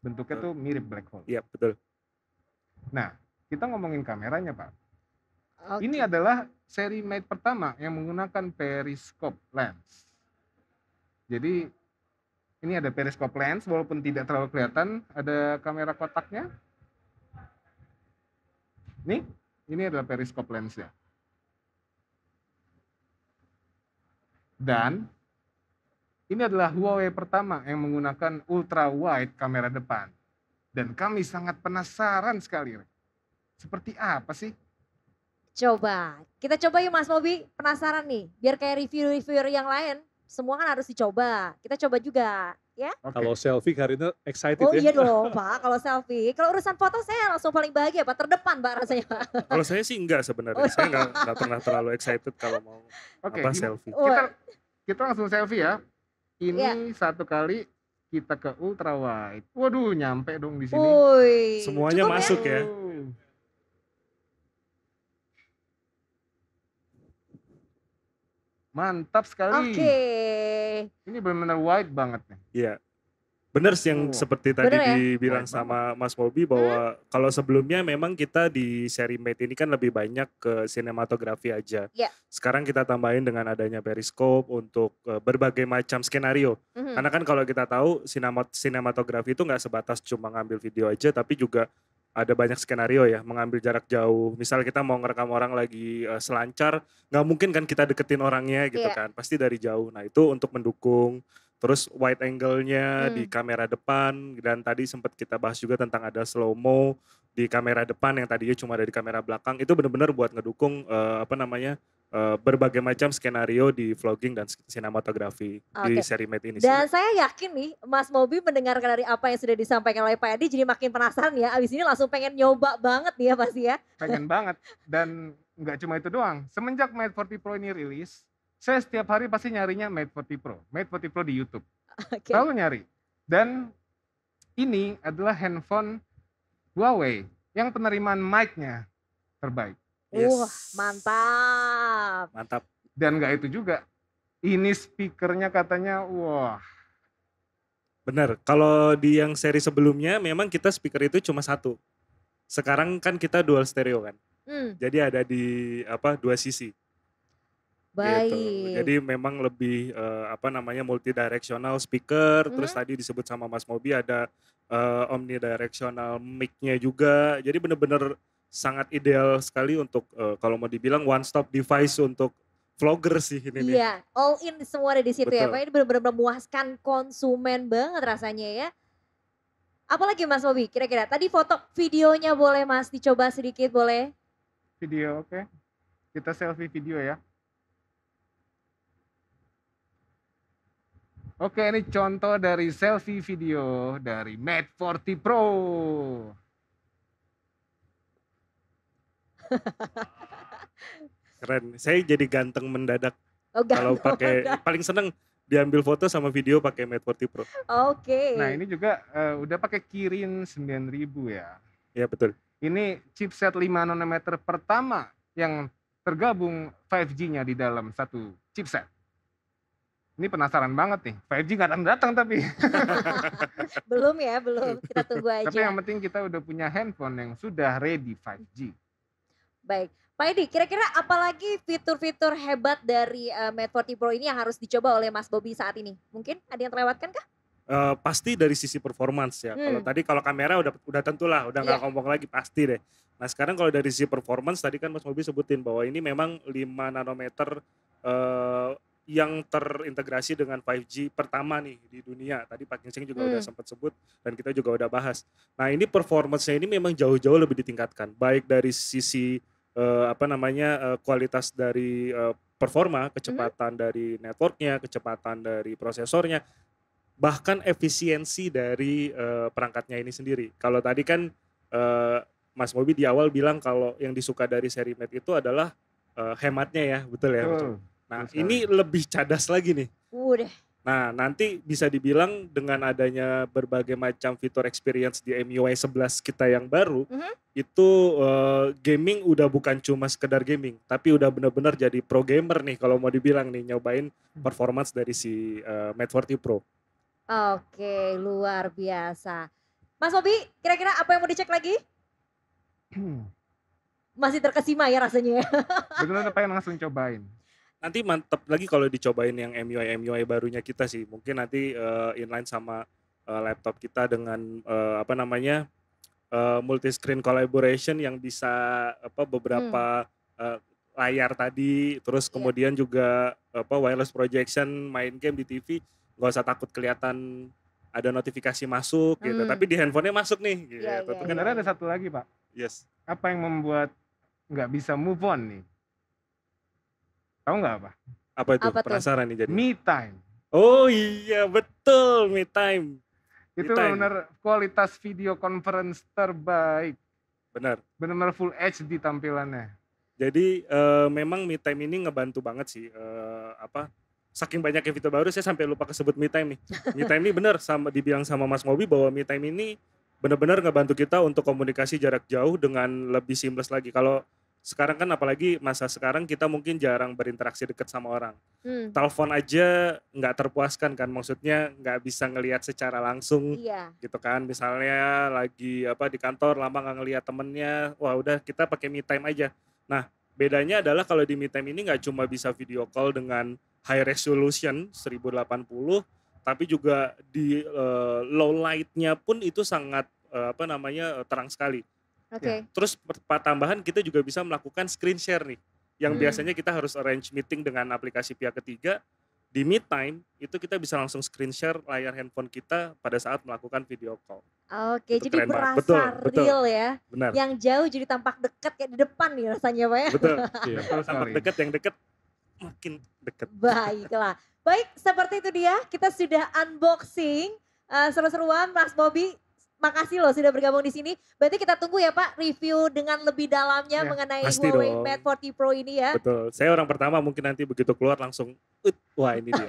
Bentuknya tuh mirip black hole. Iya, betul. Nah, kita ngomongin kameranya Pak. Ini adalah seri Mate pertama yang menggunakan periscope lens. Jadi ini ada periscope lens walaupun tidak terlalu kelihatan, ada kamera kotaknya. Ini adalah periscope lensnya. Dan ini adalah Huawei pertama yang menggunakan ultra wide kamera depan. Dan kami sangat penasaran sekali. Seperti apa sih? Coba, kita coba yuk Mas Bobi, penasaran nih. Biar kayak review-reviewer yang lain, semua kan harus dicoba. Kita coba juga, ya. Kalau selfie Karina excited Oh ya. iya dong Pak, kalau selfie. Kalau urusan foto saya langsung paling bahagia Pak, terdepan Pak rasanya Pak. Kalau saya sih enggak sebenarnya. Saya enggak pernah terlalu excited kalau mau selfie. Kita langsung selfie ya. Ini satu kali kita ke ultra wide. Waduh, nyampe dong di sini. Semuanya masuk ya. Mantap sekali. Ini benar-benar wide banget nih. Iya. Benar sih yang seperti tadi dibilang sama Mas Bobi bahwa kalau sebelumnya memang kita di seri Mate ini kan lebih banyak ke sinematografi aja. Sekarang kita tambahin dengan adanya periskop untuk berbagai macam skenario. Karena kan kalau kita tahu sinematografi itu nggak sebatas cuma ngambil video aja, tapi juga ada banyak skenario ya, mengambil jarak jauh. Misal kita mau ngerekam orang lagi selancar, nggak mungkin kan kita deketin orangnya gitu kan, pasti dari jauh. Nah itu untuk mendukung. Terus wide angle-nya di kamera depan, dan tadi sempat kita bahas juga tentang ada slow-mo di kamera depan yang tadinya cuma ada di kamera belakang. Itu benar-benar buat ngedukung berbagai macam skenario di vlogging dan sinematografi di seri Mate ini. Dan saya yakin nih Mas Bobi mendengarkan dari apa yang sudah disampaikan oleh Pak Edi, jadi makin penasaran ya. Abis ini langsung pengen nyoba banget nih ya pasti ya. Pengen banget. Dan nggak cuma itu doang. Semenjak Mate 40 Pro ini rilis, saya setiap hari pasti nyarinya Mate 40 Pro. Mate 40 Pro di YouTube. Selalu nyari. Dan ini adalah handphone Huawei yang penerimaan mic-nya terbaik. Mantap. Mantap. Dan nggak itu juga. Ini speakernya katanya wah. Bener, kalau di yang seri sebelumnya memang kita speaker itu cuma satu. Sekarang kan kita dual stereo kan. Jadi ada di dua sisi. Baik. Gitu. Jadi memang lebih multidirectional speaker, terus tadi disebut sama Mas Mobi ada omnidirectional mic-nya juga. Jadi benar-benar sangat ideal sekali untuk kalau mau dibilang one stop device untuk vlogger sih ini nih. Iya, all in semua ada di situ ya Pak. Ini benar-benar memuaskan konsumen banget rasanya ya. Apalagi Mas Bobi kira-kira? Tadi foto videonya boleh Mas dicoba sedikit boleh? Video oke. Kita selfie video ya. Oke, ini contoh dari selfie video dari Mate 40 Pro. Keren, saya jadi ganteng mendadak. Kalau pakai paling seneng diambil foto sama video pakai Mate 40 Pro. Nah ini juga udah pakai Kirin 9000 ya. Iya betul. Ini chipset 5 nanometer pertama yang tergabung 5G-nya di dalam satu chipset. Ini penasaran banget nih, 5G nggak datang tapi. Belum ya, belum. Kita tunggu aja. Tapi yang penting kita udah punya handphone yang sudah ready 5G. Baik, Pak Edi, kira-kira apalagi fitur-fitur hebat dari Mate 40 Pro ini yang harus dicoba oleh Mas Bobi saat ini? Mungkin ada yang terlewatkan kah? Pasti dari sisi performance ya. Kalau kamera udah tentulah, udah nggak ngomong lagi pasti deh. Nah sekarang kalau dari sisi performance tadi kan Mas Bobi sebutin bahwa ini memang 5 nanometer yang terintegrasi dengan 5G pertama nih di dunia. Tadi Pak Ginseng juga udah sempat sebut dan kita juga udah bahas. Nah ini performance-nya ini memang jauh-jauh lebih ditingkatkan. Baik dari sisi kualitas dari performa, kecepatan dari networknya, kecepatan dari prosesornya, bahkan efisiensi dari perangkatnya ini sendiri. Kalau tadi kan Mas Mobi di awal bilang kalau yang disuka dari seri Mate itu adalah hematnya ya, betul ya? Betul. Nah ini lebih cadas lagi nih. Nah nanti bisa dibilang dengan adanya berbagai macam fitur experience di MIUI 11 kita yang baru, itu gaming udah bukan cuma sekedar gaming, tapi udah benar-benar jadi pro gamer nih kalau mau dibilang nih, nyobain performance dari si Mate 40 Pro. Oke, luar biasa. Mas Mobi, kira-kira apa yang mau dicek lagi? Masih terkesima ya rasanya ya. Betul-betul pengen langsung cobain. Nanti mantep lagi kalau dicobain yang MIUI barunya kita sih. Mungkin nanti inline sama laptop kita dengan multi screen collaboration yang bisa beberapa layar tadi, terus kemudian juga wireless projection, main game di TV, nggak usah takut kelihatan ada notifikasi masuk gitu. Tapi di handphonenya masuk nih. Gitu. Sebenarnya ada satu lagi Pak. Yes. Apa yang membuat nggak bisa move on nih? Tahu nggak apa? Apa itu? Penasaran nih jadi. Me time. Oh iya betul, me time. Itu benar kualitas video conference terbaik. Benar. Benar-benar full HD tampilannya. Jadi memang me time ini ngebantu banget sih. Saking banyaknya fitur baru saya sampai lupa kesebut me time nih. Me time ini benar sama dibilang sama Mas Mobi bahwa me time ini benar-benar ngebantu kita untuk komunikasi jarak jauh dengan lebih seamless lagi. Kalau sekarang kan apalagi masa sekarang kita mungkin jarang berinteraksi dekat sama orang. Telepon aja nggak terpuaskan kan, maksudnya nggak bisa ngelihat secara langsung gitu kan. Misalnya lagi di kantor lama nggak ngelihat temennya, wah udah kita pakai me time aja. Nah bedanya adalah kalau di me time ini nggak cuma bisa video call dengan high resolution 1080, tapi juga di low light-nya pun itu sangat terang sekali. Okay. Terus tambahan kita juga bisa melakukan screen share nih, yang biasanya kita harus arrange meeting dengan aplikasi pihak ketiga. Di Me Time itu kita bisa langsung screen share layar handphone kita pada saat melakukan video call. Oke, itu jadi berasa real ya. Benar. Yang jauh jadi tampak dekat kayak di depan nih rasanya Pak ya. Betul. Tampak dekat, yang dekat makin dekat. Baiklah. Baik, seperti itu dia. Kita sudah unboxing seru-seruan Mas Mobi. Makasih loh sudah bergabung di sini. Berarti kita tunggu ya Pak review dengan lebih dalamnya mengenai Huawei Mate 40 Pro ini ya. Betul. Saya orang pertama mungkin nanti begitu keluar langsung wah ini dia.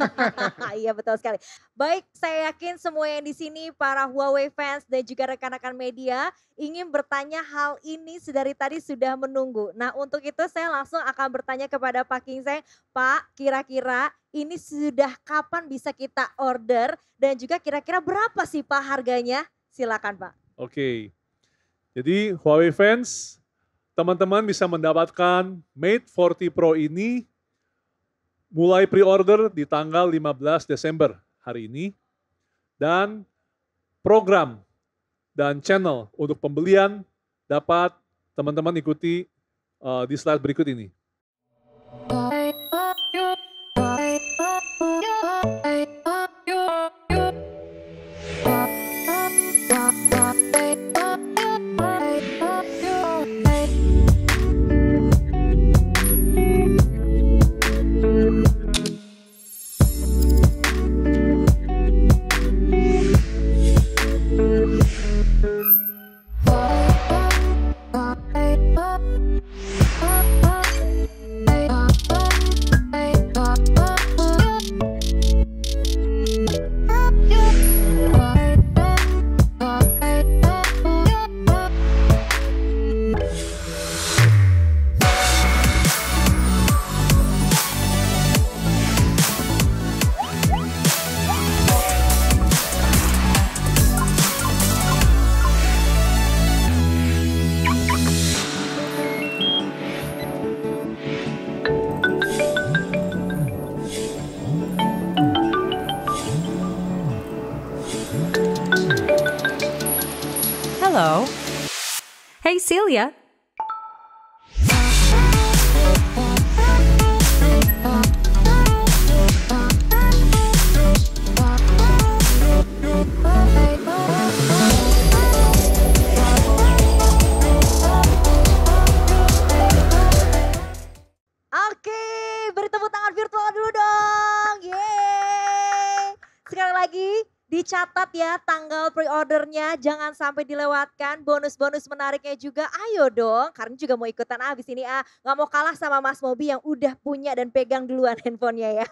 Iya betul sekali. Baik, saya yakin semua yang di sini para Huawei fans dan juga rekan-rekan media ingin bertanya hal ini dari tadi sudah menunggu. Nah, untuk itu saya langsung akan bertanya kepada Pak Ginseng. Pak, kira-kira ini sudah kapan bisa kita order dan juga kira-kira berapa sih Pak harganya? Silakan Pak. Oke, jadi Huawei fans, teman-teman bisa mendapatkan Mate 40 Pro ini mulai pre-order di tanggal 15 Desember hari ini. Dan program dan channel untuk pembelian dapat teman-teman ikuti di slide berikut ini. Hello. Hey, Celia. Catat ya tanggal pre-ordernya, jangan sampai dilewatkan. Bonus-bonus menariknya juga, ayo dong. Karena juga mau ikutan abis ini, nggak mau kalah sama Mas Mobi yang udah punya dan pegang duluan handphonenya ya.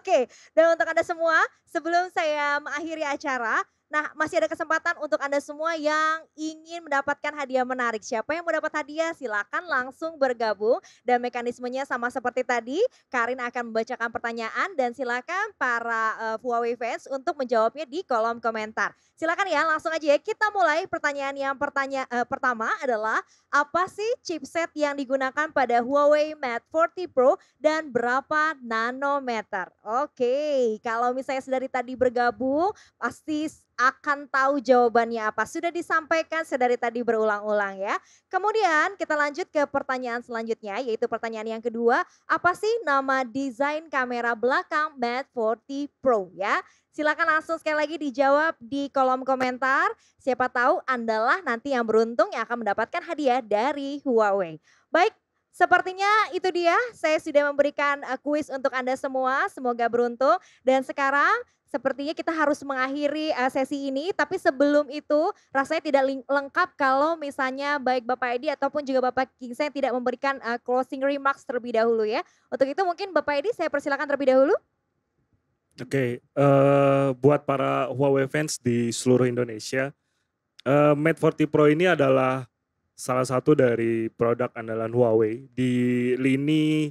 Oke, dan untuk Anda semua, sebelum saya mengakhiri acara, nah masih ada kesempatan untuk Anda semua yang ingin mendapatkan hadiah menarik. Siapa yang mau dapat hadiah silakan langsung bergabung. Dan mekanismenya sama seperti tadi, Karin akan membacakan pertanyaan dan silakan para Huawei fans untuk menjawabnya di kolom komentar. Silakan ya langsung aja ya, kita mulai pertanyaan yang pertama adalah apa sih chipset yang digunakan pada Huawei Mate 40 Pro dan berapa nanometer? Oke, kalau misalnya sedari tadi bergabung pasti akan tahu jawabannya apa. Sudah disampaikan sedari tadi berulang-ulang ya. Kemudian kita lanjut ke pertanyaan selanjutnya yaitu pertanyaan yang kedua. Apa sih nama desain kamera belakang Mate 40 Pro ya? Silakan langsung sekali lagi dijawab di kolom komentar. Siapa tahu Andalah nanti yang beruntung yang akan mendapatkan hadiah dari Huawei. Baik, sepertinya itu dia. Saya sudah memberikan kuis untuk Anda semua. Semoga beruntung. Dan sekarang sepertinya kita harus mengakhiri sesi ini, tapi sebelum itu rasanya tidak lengkap kalau misalnya baik Bapak Edi ataupun juga Bapak King Seng tidak memberikan closing remarks terlebih dahulu ya. Untuk itu mungkin Bapak Edi saya persilakan terlebih dahulu. Oke, buat para Huawei fans di seluruh Indonesia, Mate 40 Pro ini adalah salah satu dari produk andalan Huawei di lini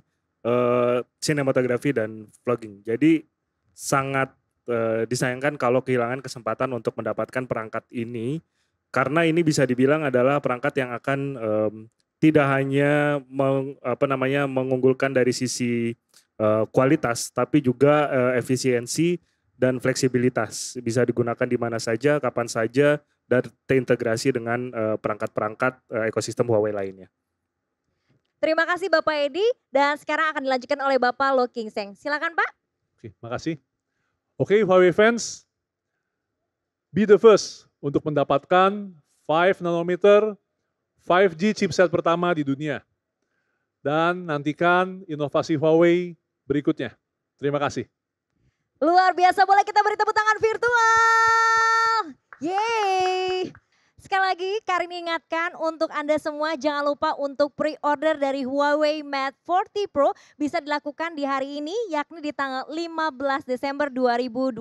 sinematografi dan vlogging. Jadi sangat disayangkan kalau kehilangan kesempatan untuk mendapatkan perangkat ini karena ini bisa dibilang adalah perangkat yang akan tidak hanya mengunggulkan dari sisi kualitas tapi juga efisiensi dan fleksibilitas, bisa digunakan di mana saja, kapan saja dan terintegrasi dengan perangkat-perangkat ekosistem Huawei lainnya. Terima kasih Bapak Edi dan sekarang akan dilanjutkan oleh Bapak Lo King Seng. Silakan Pak. Oke, makasih. Oke, Huawei fans, be the first untuk mendapatkan 5 nanometer 5G chipset pertama di dunia. Dan nantikan inovasi Huawei berikutnya. Terima kasih. Luar biasa, boleh kita beri tepuk tangan virtual. Yeay. Sekali lagi Karin ingatkan untuk Anda semua jangan lupa untuk pre-order dari Huawei Mate 40 Pro bisa dilakukan di hari ini yakni di tanggal 15 Desember 2020.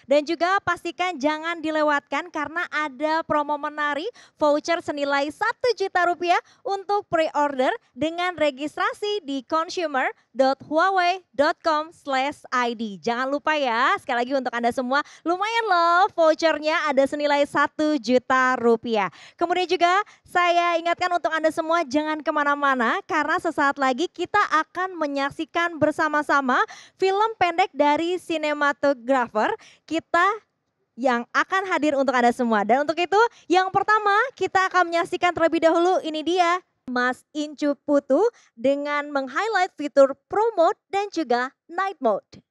Dan juga pastikan jangan dilewatkan karena ada promo menarik voucher senilai Rp1 juta untuk pre-order dengan registrasi di consumer.huawei.com/id. Jangan lupa ya, sekali lagi untuk Anda semua lumayan loh vouchernya ada senilai Rp1 juta. Kemudian juga saya ingatkan untuk Anda semua jangan kemana-mana karena sesaat lagi kita akan menyaksikan bersama-sama film pendek dari sinematografer kita yang akan hadir untuk Anda semua. Dan untuk itu yang pertama kita akan menyaksikan terlebih dahulu ini dia Mas Incu Putu dengan meng-highlight fitur Pro Mode dan juga Night Mode.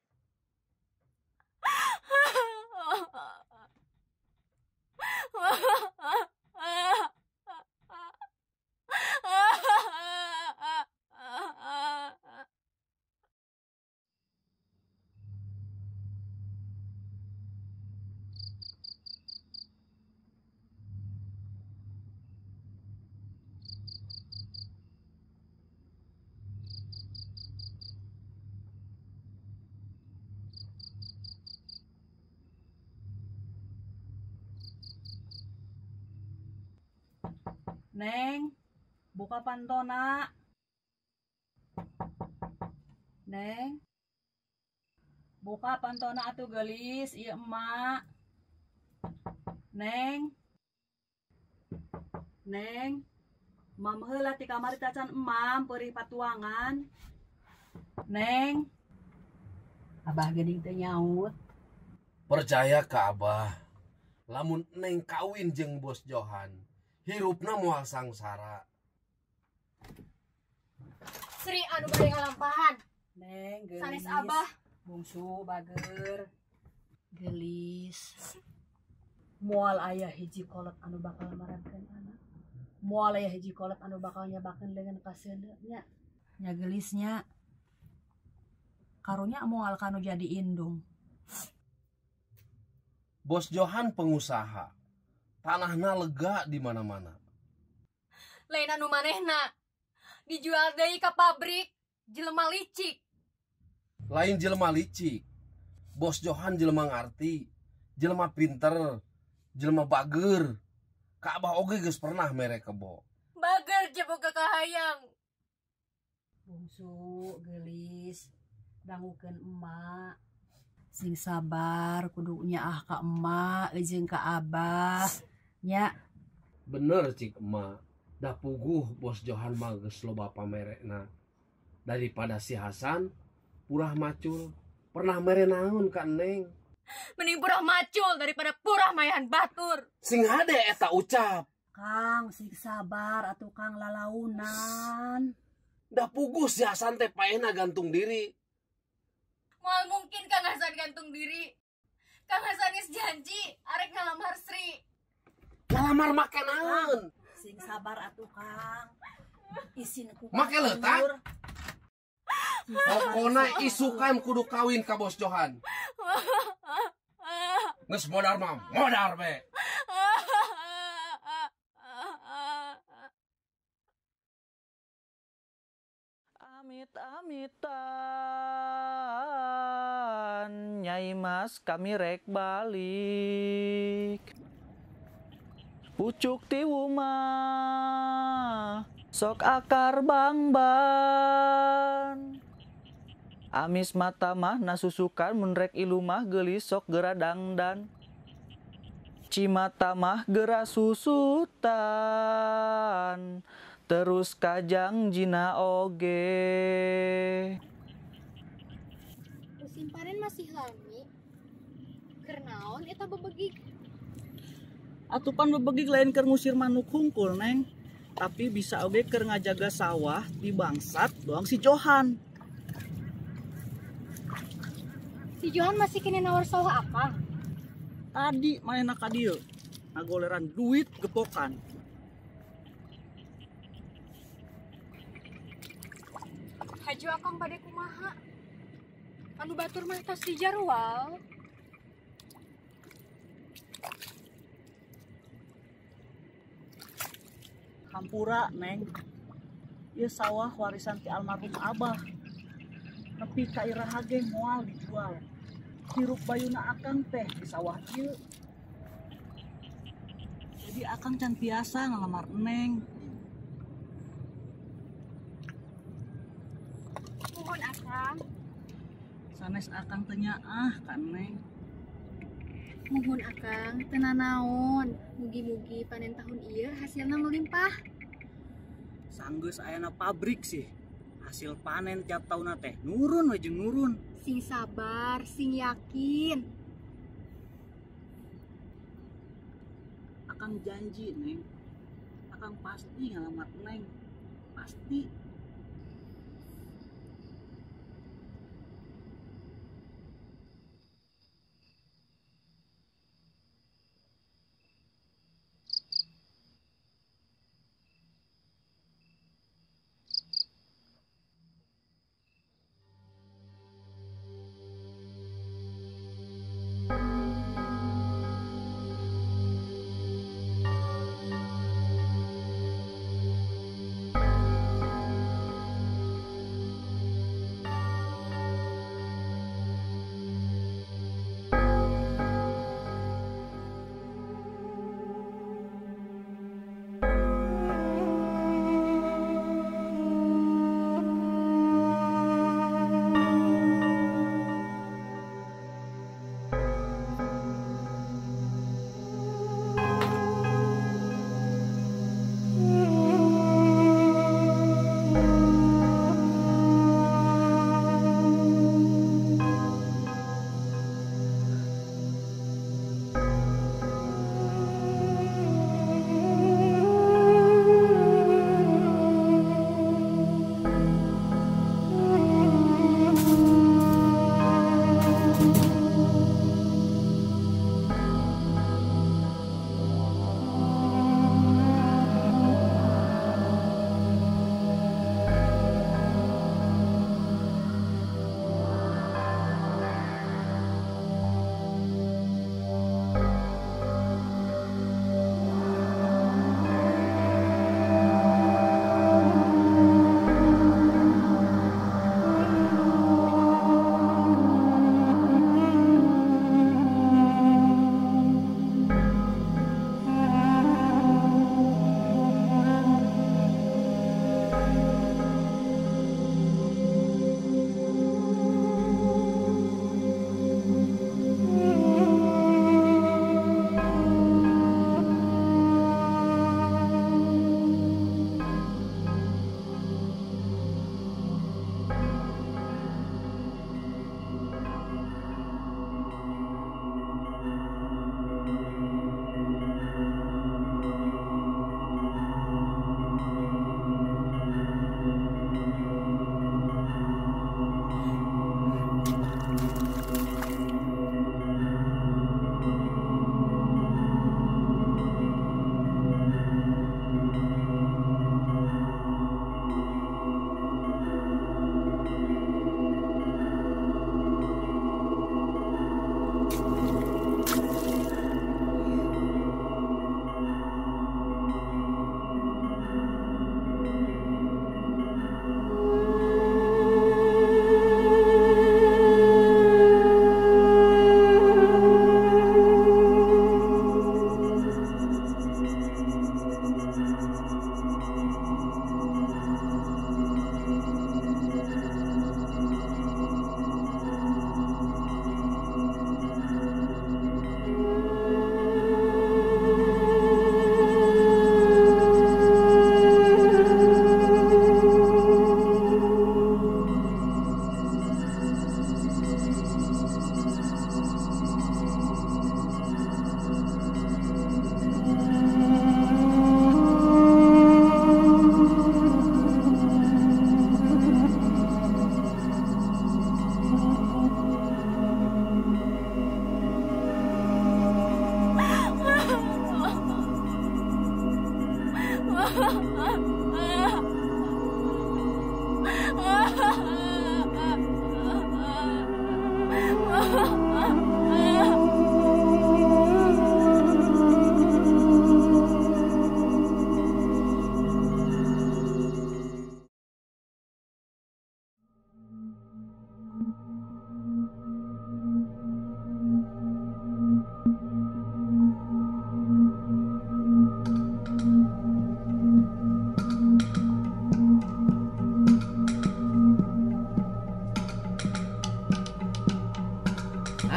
Neng, buka pantona. Neng, buka pantona atuh gelis, iya emak. Neng, mam heula ti kamari tacan emam perih patuangan. Neng, abah geuning teu nyaut. Percaya ke abah, lamun Neng kawin jeung Bos Johan, hirupna moal sangsara. Sri anu bade ngalampahan. Neng, gelis. Sanes abah. Bungsu bager. Gelis. Moal aya hiji kolot anu bakal marankeun anak. Moal aya hiji kolot anu bakal nyabakeun dengan kaseuneu nya. Nya gelisnya. Karunya moal kanu jadi indung. Bos Johan pengusaha. Tanahna lega di mana-mana. Lain anu manehna. Dijual deui ka pabrik jelema licik. Lain jelema licik. Bos Johan jelema ngarti, jelema pinter, jelema bager. Ka Abah oge geus pernah mere kebo. Bager jebo kakahayang. Bungsu gelis dangukeun emak. Sing sabar kudu nyaah ka emak jeung ka abah nya. Bener cik emak. Dah puguh Bos Johan mah geus loba pamerena. Daripada si Hasan purah macul pernah mere naon ka Neng. Mending purah macul daripada purah mayahan batur. Sing hade eta ucap. Kang sing sabar atuh Kang lalaunan. Dah puguh si Hasan teh paena gantung diri. Moal mungkin Kang Hasan gantung diri. Kang Hasan geus janji arek ngalamar Sri. Ngalamar make naon? Sing sabar atuh Kang. Isin ku. Make leutak. Pokona isukan kudu kawin ka Bos Johan. Geus modar mah, modar be. Amit-amitan Nyai Mas kami rek balik. Pucuk tiwu mah sok akar bangban. Amis mata mah nasusukan mun rek ilu mah geulis sok gera dangdan. Cimata mah gera susutan. Terus kajang jina oge. Musim panen masih lami. Kernaon eta bebegik. Atupan bebegik lain keur ngusir manuk hungkul, Neng. Tapi bisa oge keur ngajaga sawah di bangsat doang si Johan. Si Johan masih kena nawar sawah apa? Tadi manehna ka dieu ngagoleran duit gepokan. Haju akang bade kumaha? Anu batur mah tos di jarwal. Hampura, Neng. Ieu sawah warisan ti almarhum Abah. Nepi ka iraha ge moal dijual. Hirup bayuna akang teh di sawah ieu. Jadi akang can biasa ngalamar Neng. Nuhun akang. Sanes akang teu nyaah ka Neng. Nuhun akang, teu nanaon. Mugi-mugi panen tahun ieu hasilna melimpah. Sanggeus ayana pabrik sih. Hasil panen tiap tahunna teh nurun we jeung nurun. Sing sabar, sing yakin. Akang janji, Neng. Akang pasti ngalamar Neng. Pasti.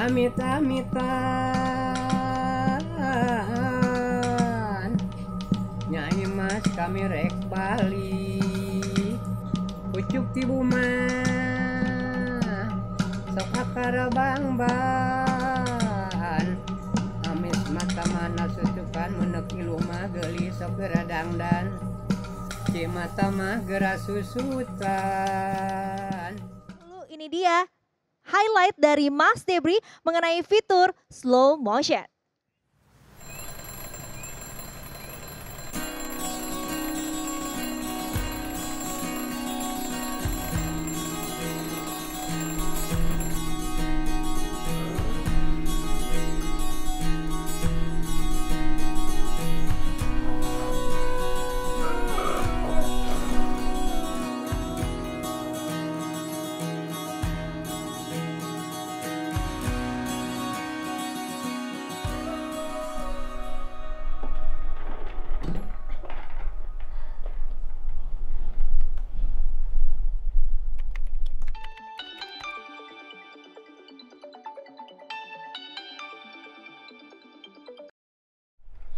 Amit-amitan Nyai Mas kami rek Bali pucuk ti bumah sok akara bangban amis mata mana sucukan menek ilu mah gelis sok geradangdan ci mata mah gera susutan. Lalu ini dia highlight dari Mas Debri mengenai fitur slow motion.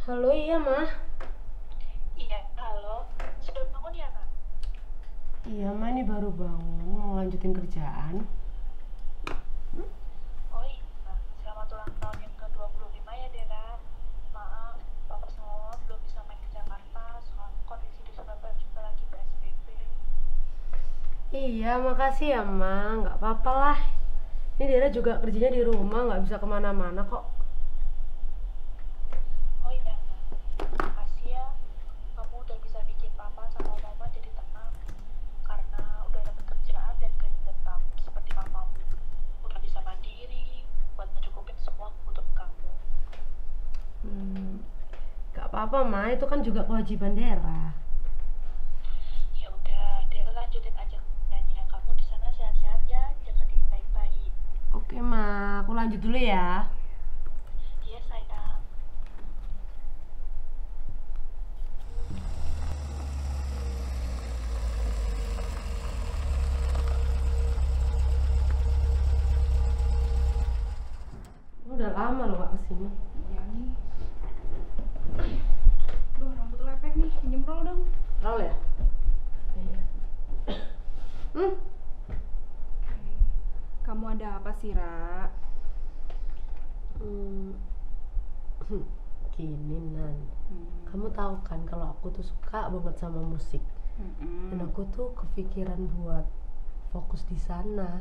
Halo, iya mah. Iya, halo. Sudah bangun ya, Nak? Iya mah, ini baru bangun, mau lanjutin kerjaan. Oh iya, selamat ulang tahun yang ke-25 ya, Dera. Maaf, Bapak semua belum bisa main ke Jakarta, soal kondisi di Surabaya juga lagi PSBB. Iya, makasih ya mah, nggak apa-apa lah. Ini Dera juga kerjanya di rumah, nggak bisa kemana-mana kok. Apa mah, itu kan juga kewajiban Dera. Ya udah, Dera lanjutin aja kerjanya. Kamu di sana sehat-sehat ya, jaga diri baik-baik. Oke mah, aku lanjut dulu ya. Iya sayang. Udah lama loh Kak kesini. Iya nih. Duh, rambut lepek nih, pinjem roll dong. Roll ya? Iya. Kamu ada apa sih, Ra? Gini Nan, kamu tahu kan kalau aku tuh suka banget sama musik. Dan aku tuh kepikiran buat fokus di sana.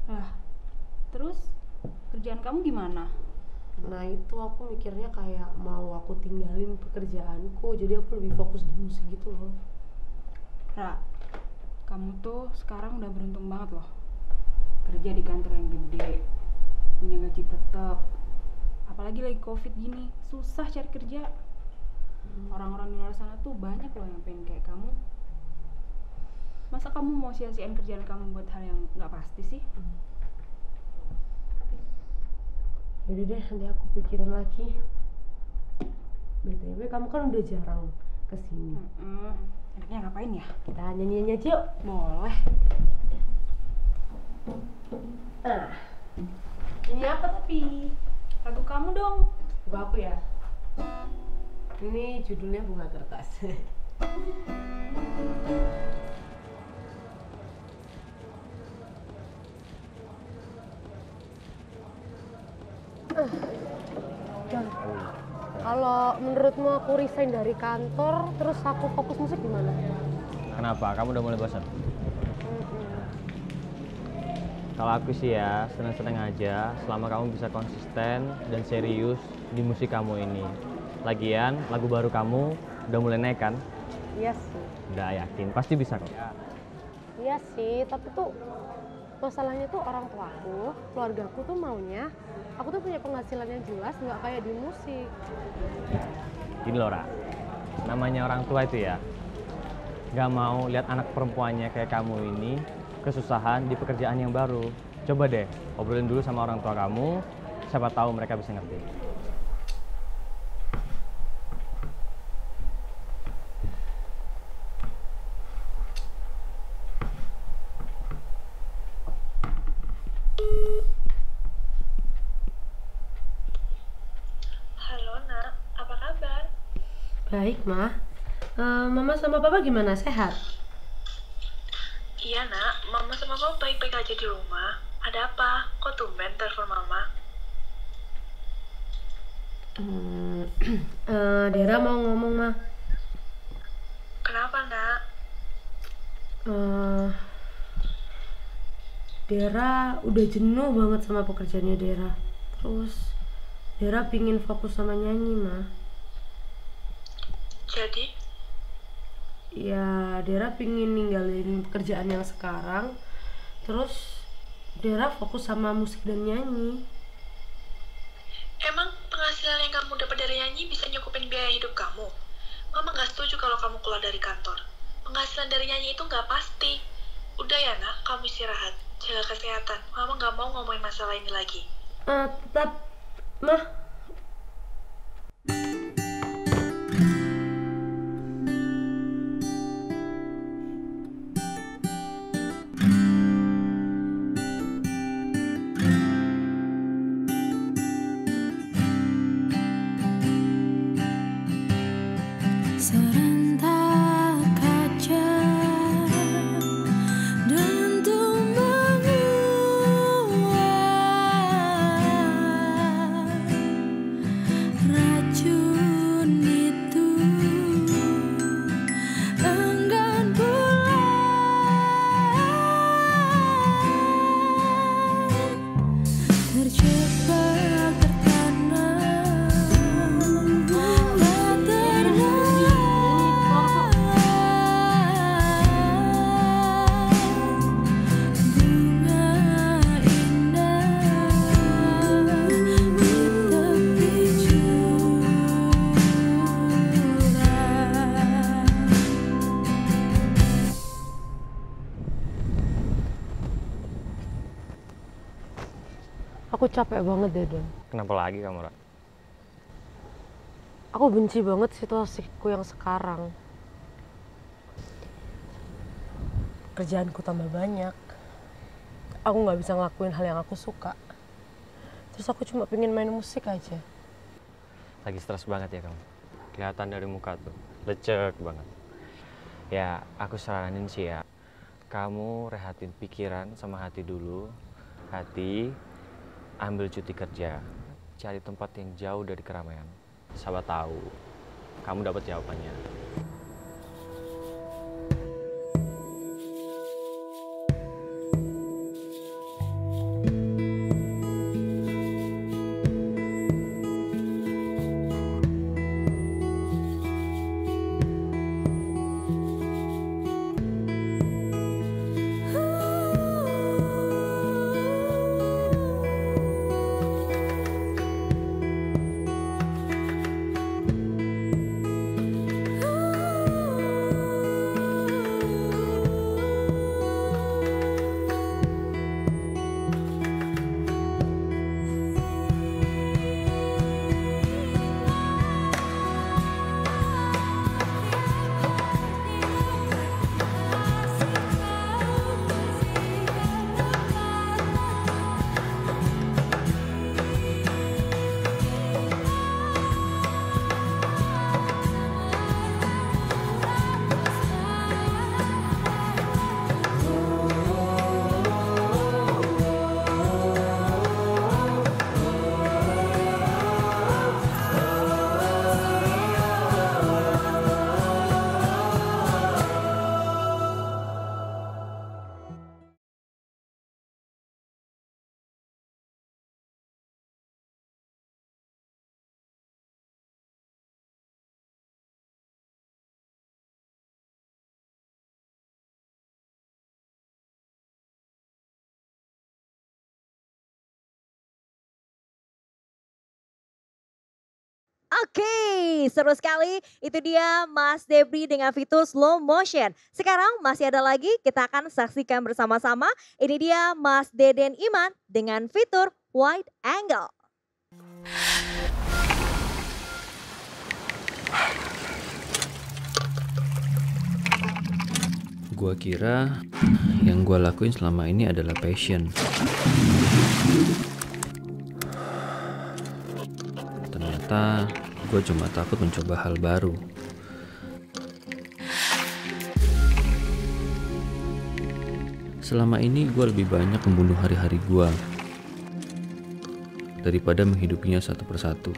Lah, terus kerjaan kamu gimana? Nah itu aku mikirnya kayak mau aku tinggalin pekerjaanku, jadi aku lebih fokus di musik gitu loh. Ra, kamu tuh sekarang udah beruntung banget loh. Kerja di kantor yang gede, punya gaji tetap. Apalagi lagi COVID gini, susah cari kerja. Orang-orang di luar sana tuh banyak loh yang pengen kayak kamu. Masa kamu mau sia-siain kerjaan kamu buat hal yang nggak pasti sih? Yaudah deh, nanti aku pikirin lagi. BTW kamu kan udah jarang kesini. Enaknya ngapain ya? Kita nyanyi-nyanyi aja yuk. Boleh. Ini apa tapi? Lagu kamu dong. Lagu aku ya? Ini judulnya Bunga Kertas. Kalau menurutmu aku resign dari kantor, terus aku fokus musik gimana? Kenapa? Kamu udah mulai bosan? Kalau aku sih ya, seneng-seneng aja selama kamu bisa konsisten dan serius di musik kamu ini. Lagian, lagu baru kamu Udah mulai naik kan? Iya sih. Udah yakin, pasti bisa kok. Iya sih, tapi tuh masalahnya tuh orang tuaku, keluargaku tuh maunya aku tuh punya penghasilan yang jelas, nggak kayak di musik. Gini loh, Ra. Namanya orang tua itu ya, nggak mau lihat anak perempuannya kayak kamu ini kesusahan di pekerjaan yang baru. Coba deh, obrolin dulu sama orang tua kamu, siapa tahu mereka bisa ngerti. Halo nak, apa kabar? Baik, Ma. Mama sama Papa gimana? Sehat? Iya nak, mama sama papa baik-baik aja di rumah. Ada apa? Kok tumben telepon mama? Dera mau ngomong, Ma. Kenapa nak? Dera udah jenuh banget sama pekerjaannya Dera. Terus Dera pingin fokus sama nyanyi, Ma. Jadi? Ya, Dera pingin ninggalin pekerjaan yang sekarang. Terus Dera fokus sama musik dan nyanyi. Emang penghasilan yang kamu dapat dari nyanyi bisa nyukupin biaya hidup kamu? Mama gak setuju kalau kamu keluar dari kantor. Penghasilan dari nyanyi itu gak pasti. Udah ya nak, kamu istirahat, jaga kesehatan. Mama gak mau ngomongin masalah ini lagi. Tetap, Mah. Serentak kaca dan menguap, racun itu enggan pulang, terjebak tertanam, tak Aku capek banget deh, Don. Kenapa lagi kamu, Ra? Aku benci banget situasiku yang sekarang. Kerjaanku tambah banyak. Aku nggak bisa ngelakuin hal yang aku suka. Terus aku cuma pengen main musik aja. Lagi stres banget ya kamu? Kelihatan dari muka tuh, lecek banget. Ya, aku saranin sih ya, kamu rehatin pikiran sama hati dulu. Hati, ambil cuti kerja, cari tempat yang jauh dari keramaian. Siapa tahu kamu dapat jawabannya. oh Oke, seru sekali. Itu dia Mas Debri dengan fitur slow motion. Sekarang masih ada lagi, kita akan saksikan bersama-sama. Ini dia Mas Deden Iman dengan fitur wide angle. Gua kira yang gua lakuin selama ini adalah passion. Ternyata gue cuma takut mencoba hal baru. Selama ini gue lebih banyak membunuh hari-hari gue daripada menghidupinya satu persatu.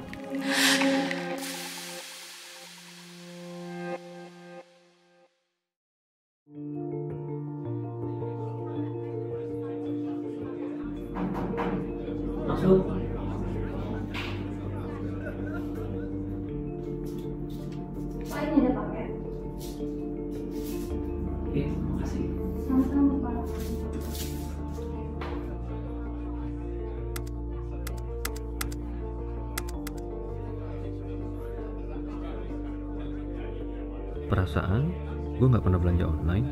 Masuk. Ini ada paket. Oke, makasih. Sama-sama, Pak. Perasaan gue nggak pernah belanja online.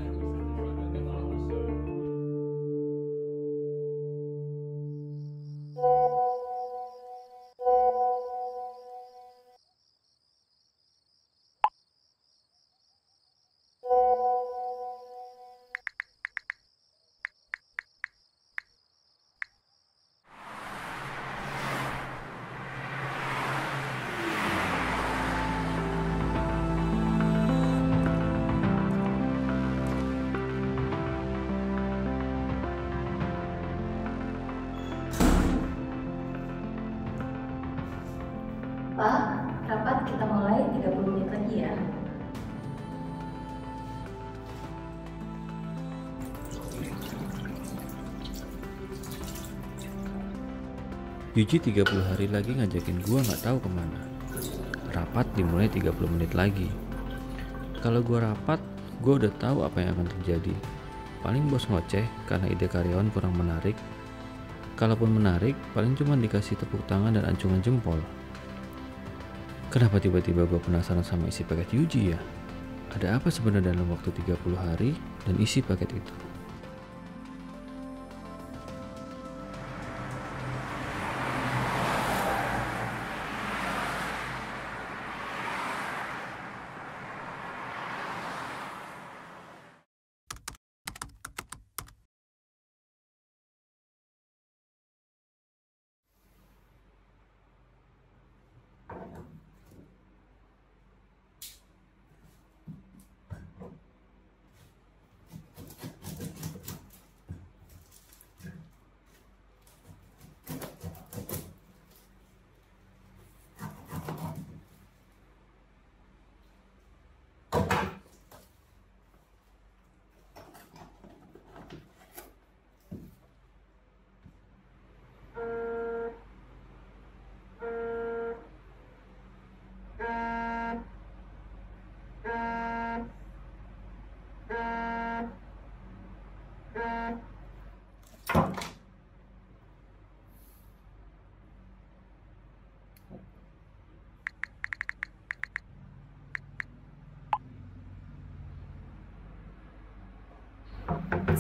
Pak, rapat kita mulai 30 menit lagi ya. Yuji 30 hari lagi ngajakin gua nggak tahu kemana. Rapat dimulai 30 menit lagi. Kalau gua rapat, gua udah tahu apa yang akan terjadi. Paling bos ngoceh karena ide karyawan kurang menarik. Kalaupun menarik, paling cuma dikasih tepuk tangan dan acungan jempol. Kenapa tiba-tiba gue penasaran sama isi paket Yuji ya? Ada apa sebenarnya dalam waktu 30 hari dan isi paket itu?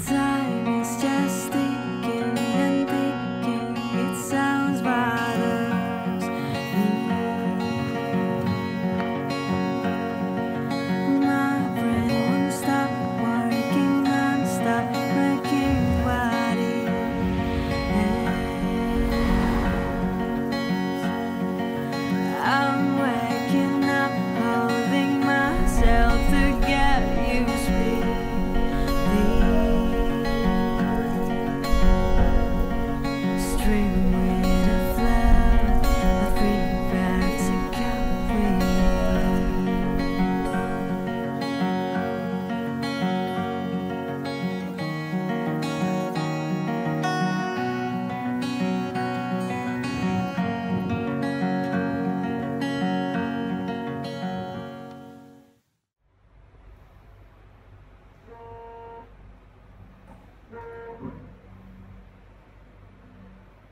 Time is just thinking and thinking. It sounds bothers me. My brain won't stop working non-stop, making what it is. I'm waking up, holding myself to get you speak.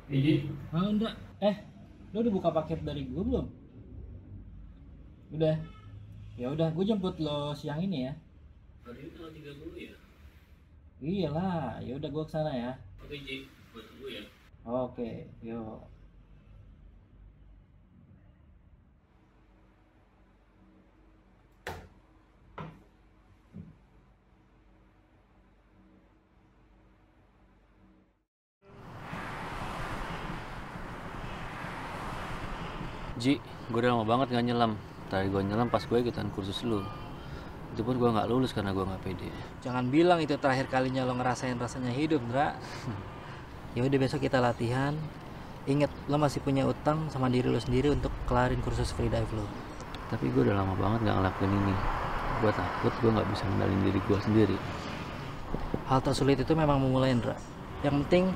Iji? Ah enggak. Lo udah buka paket dari gue belum? Udah. Ya udah, gue jemput lo siang ini ya. Hari ini tanggal 30 ya? Iyalah, ya udah gue kesana ya. Oke Ji, gue tunggu ya. Oke, yuk. Ji, gue udah lama banget gak nyelam. Tadi gue nyelam pas gue ikutan kursus lu. Itu pun gue gak lulus karena gue gak pede. Jangan bilang itu terakhir kalinya lo ngerasain rasanya hidup, Ndra. Ya udah besok kita latihan. Ingat, lo masih punya utang sama diri lo sendiri untuk kelarin kursus freedive lo. Tapi gue udah lama banget gak ngelakuin ini. Gue takut gue gak bisa ngendalin diri gue sendiri. Hal tersulit itu memang memulai, Ndra. Yang penting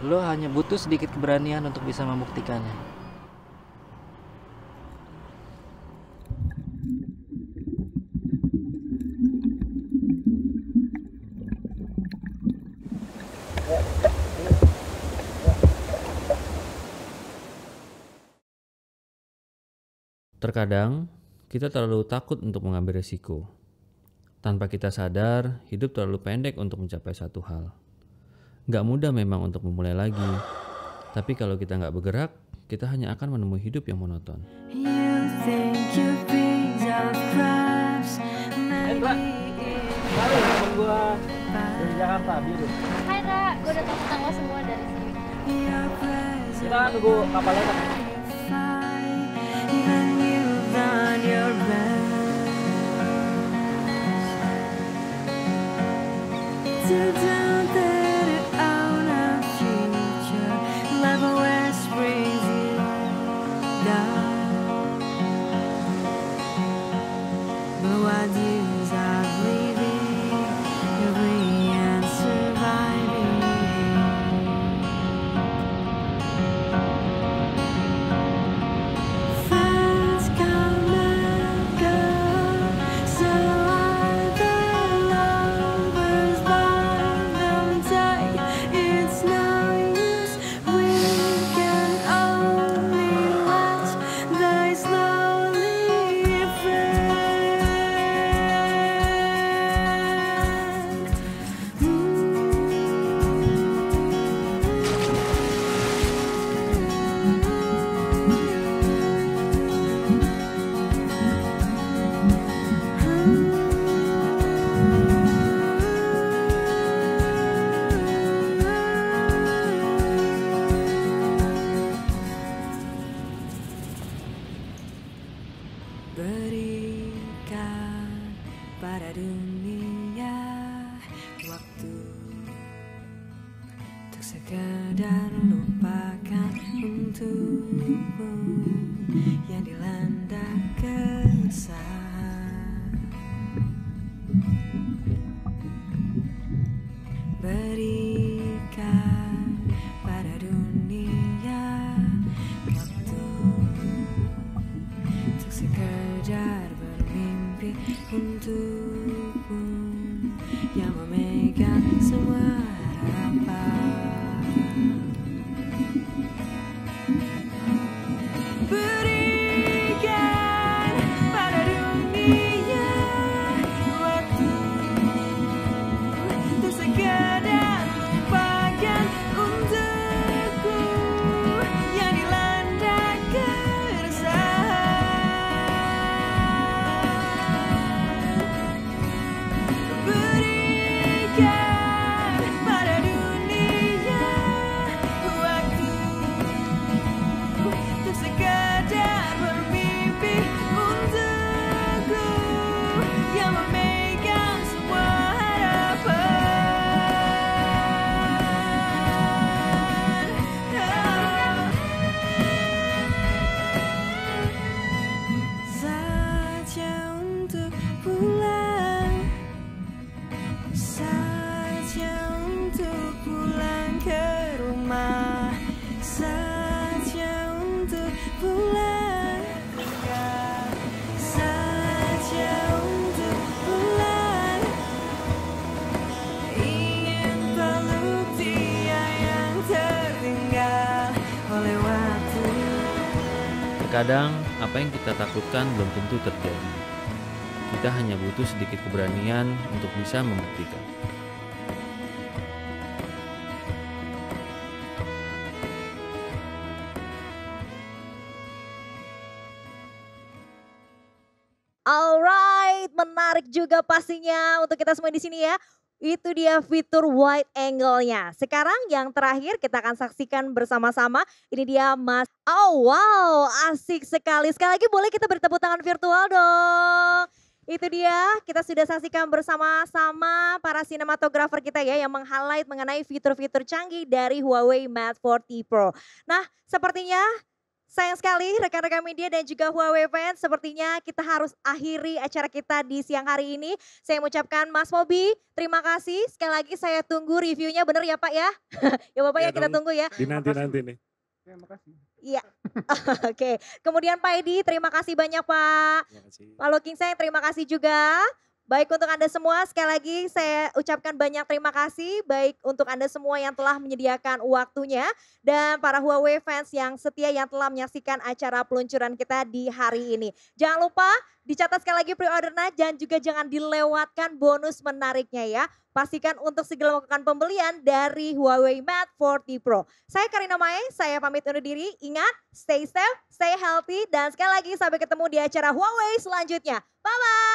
lo hanya butuh sedikit keberanian untuk bisa membuktikannya. Terkadang, kita terlalu takut untuk mengambil resiko. Tanpa kita sadar, hidup terlalu pendek untuk mencapai satu hal. Gak mudah memang untuk memulai lagi. Tapi kalau kita gak bergerak, kita hanya akan menemui hidup yang monoton. Ndra, baru temen gue dari Jakarta, Biru. Hai Ra, gue udah tahu lo semua dari sini. Kita nunggu kapal datang. Berikan pada dunia waktu untuk sekedar lupakan untukmu yang dilanda keresahan. Berikan pada dunia waktu untuk sekedar bermimpi untukmu yang memegang semua harapan. Berikan pada dunia waktu untuk sekedar lupakan untukku yang dilanda keresahan. Berikan pada dunia waktu Terkadang apa yang kita takutkan belum tentu terjadi. Kita hanya butuh sedikit keberanian untuk bisa membuktikan. Alright, menarik juga pastinya untuk kita semua di sini ya. Itu dia fitur wide angle-nya. Sekarang yang terakhir kita akan saksikan bersama-sama. Ini dia Mas. Oh wow, asik sekali. Sekali lagi boleh kita beri tepuk tangan virtual dong. Itu dia, kita sudah saksikan bersama-sama para sinematografer kita ya yang meng-highlight mengenai fitur-fitur canggih dari Huawei Mate 40 Pro. Nah, sepertinya sayang sekali rekan-rekan media dan juga Huawei fans, sepertinya kita harus akhiri acara kita di siang hari ini. Saya mengucapkan Mas Mobi, terima kasih. Sekali lagi saya tunggu reviewnya, bener ya Pak ya? Ya Bapak ya, kita tunggu ya. Nanti nih. Terima kasih. Iya, oke. Kemudian Pak Edi, terima kasih banyak Pak. Pak Lokingseng, terima kasih juga. Baik untuk Anda semua, sekali lagi saya ucapkan banyak terima kasih. Baik untuk Anda semua yang telah menyediakan waktunya. Dan para Huawei fans yang setia yang telah menyaksikan acara peluncuran kita di hari ini. Jangan lupa dicatat sekali lagi pre-ordernya dan juga jangan dilewatkan bonus menariknya ya. Pastikan untuk segera melakukan pembelian dari Huawei Mate 40 Pro. Saya Karina Mae, saya pamit undur diri. Ingat, stay safe, stay healthy. Dan sekali lagi sampai ketemu di acara Huawei selanjutnya. Bye-bye.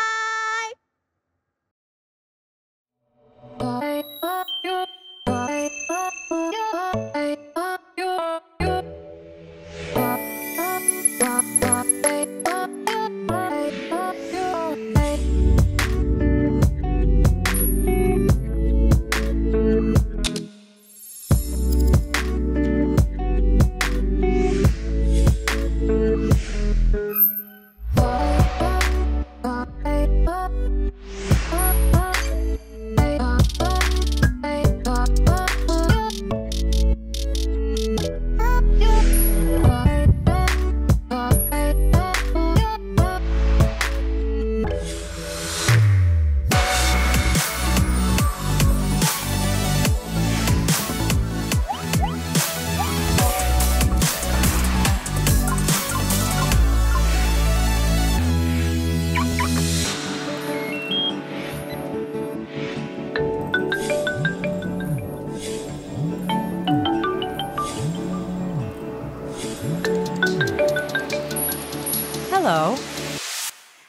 Hello.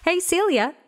Hey, Celia.